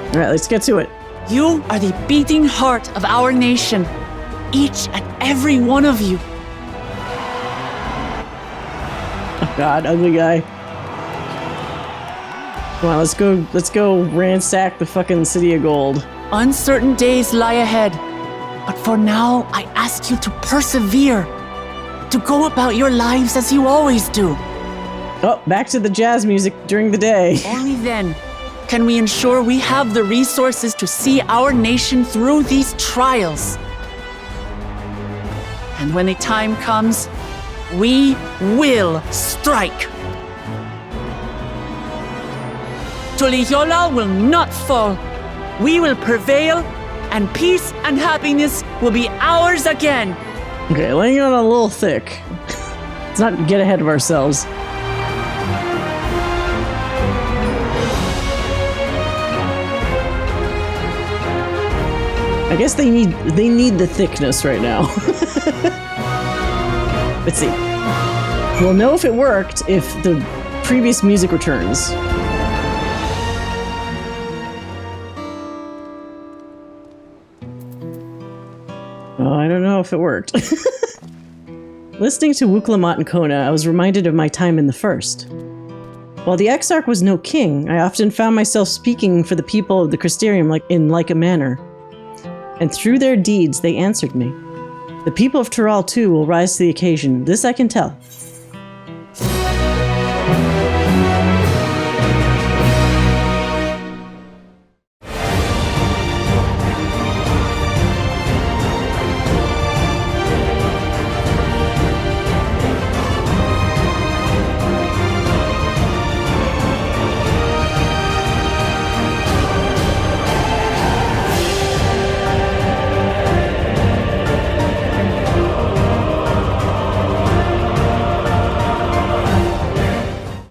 Alright, let's get to it. You are the beating heart of our nation. Each and every one of you. Oh god, ugly guy. Come on, let's go ransack the fucking City of Gold. Uncertain days lie ahead. But for now, I ask you to persevere. To go about your lives as you always do. Oh, back to the jazz music during the day. Only then can we ensure we have the resources to see our nation through these trials. And when the time comes, we will strike. Tuliyollal will not fall. We will prevail, and peace and happiness will be ours again. Okay, laying it on a little thick. Let's not get ahead of ourselves. I guess they need the thickness right now. Let's see. We'll know if it worked if the previous music returns. Oh, I don't know if it worked. Listening to Wuklamat and Kona, I was reminded of my time in the First. While the Exarch was no king, I often found myself speaking for the people of the Crystarium like a manner. And through their deeds, they answered me. The people of Tural too will rise to the occasion, this I can tell.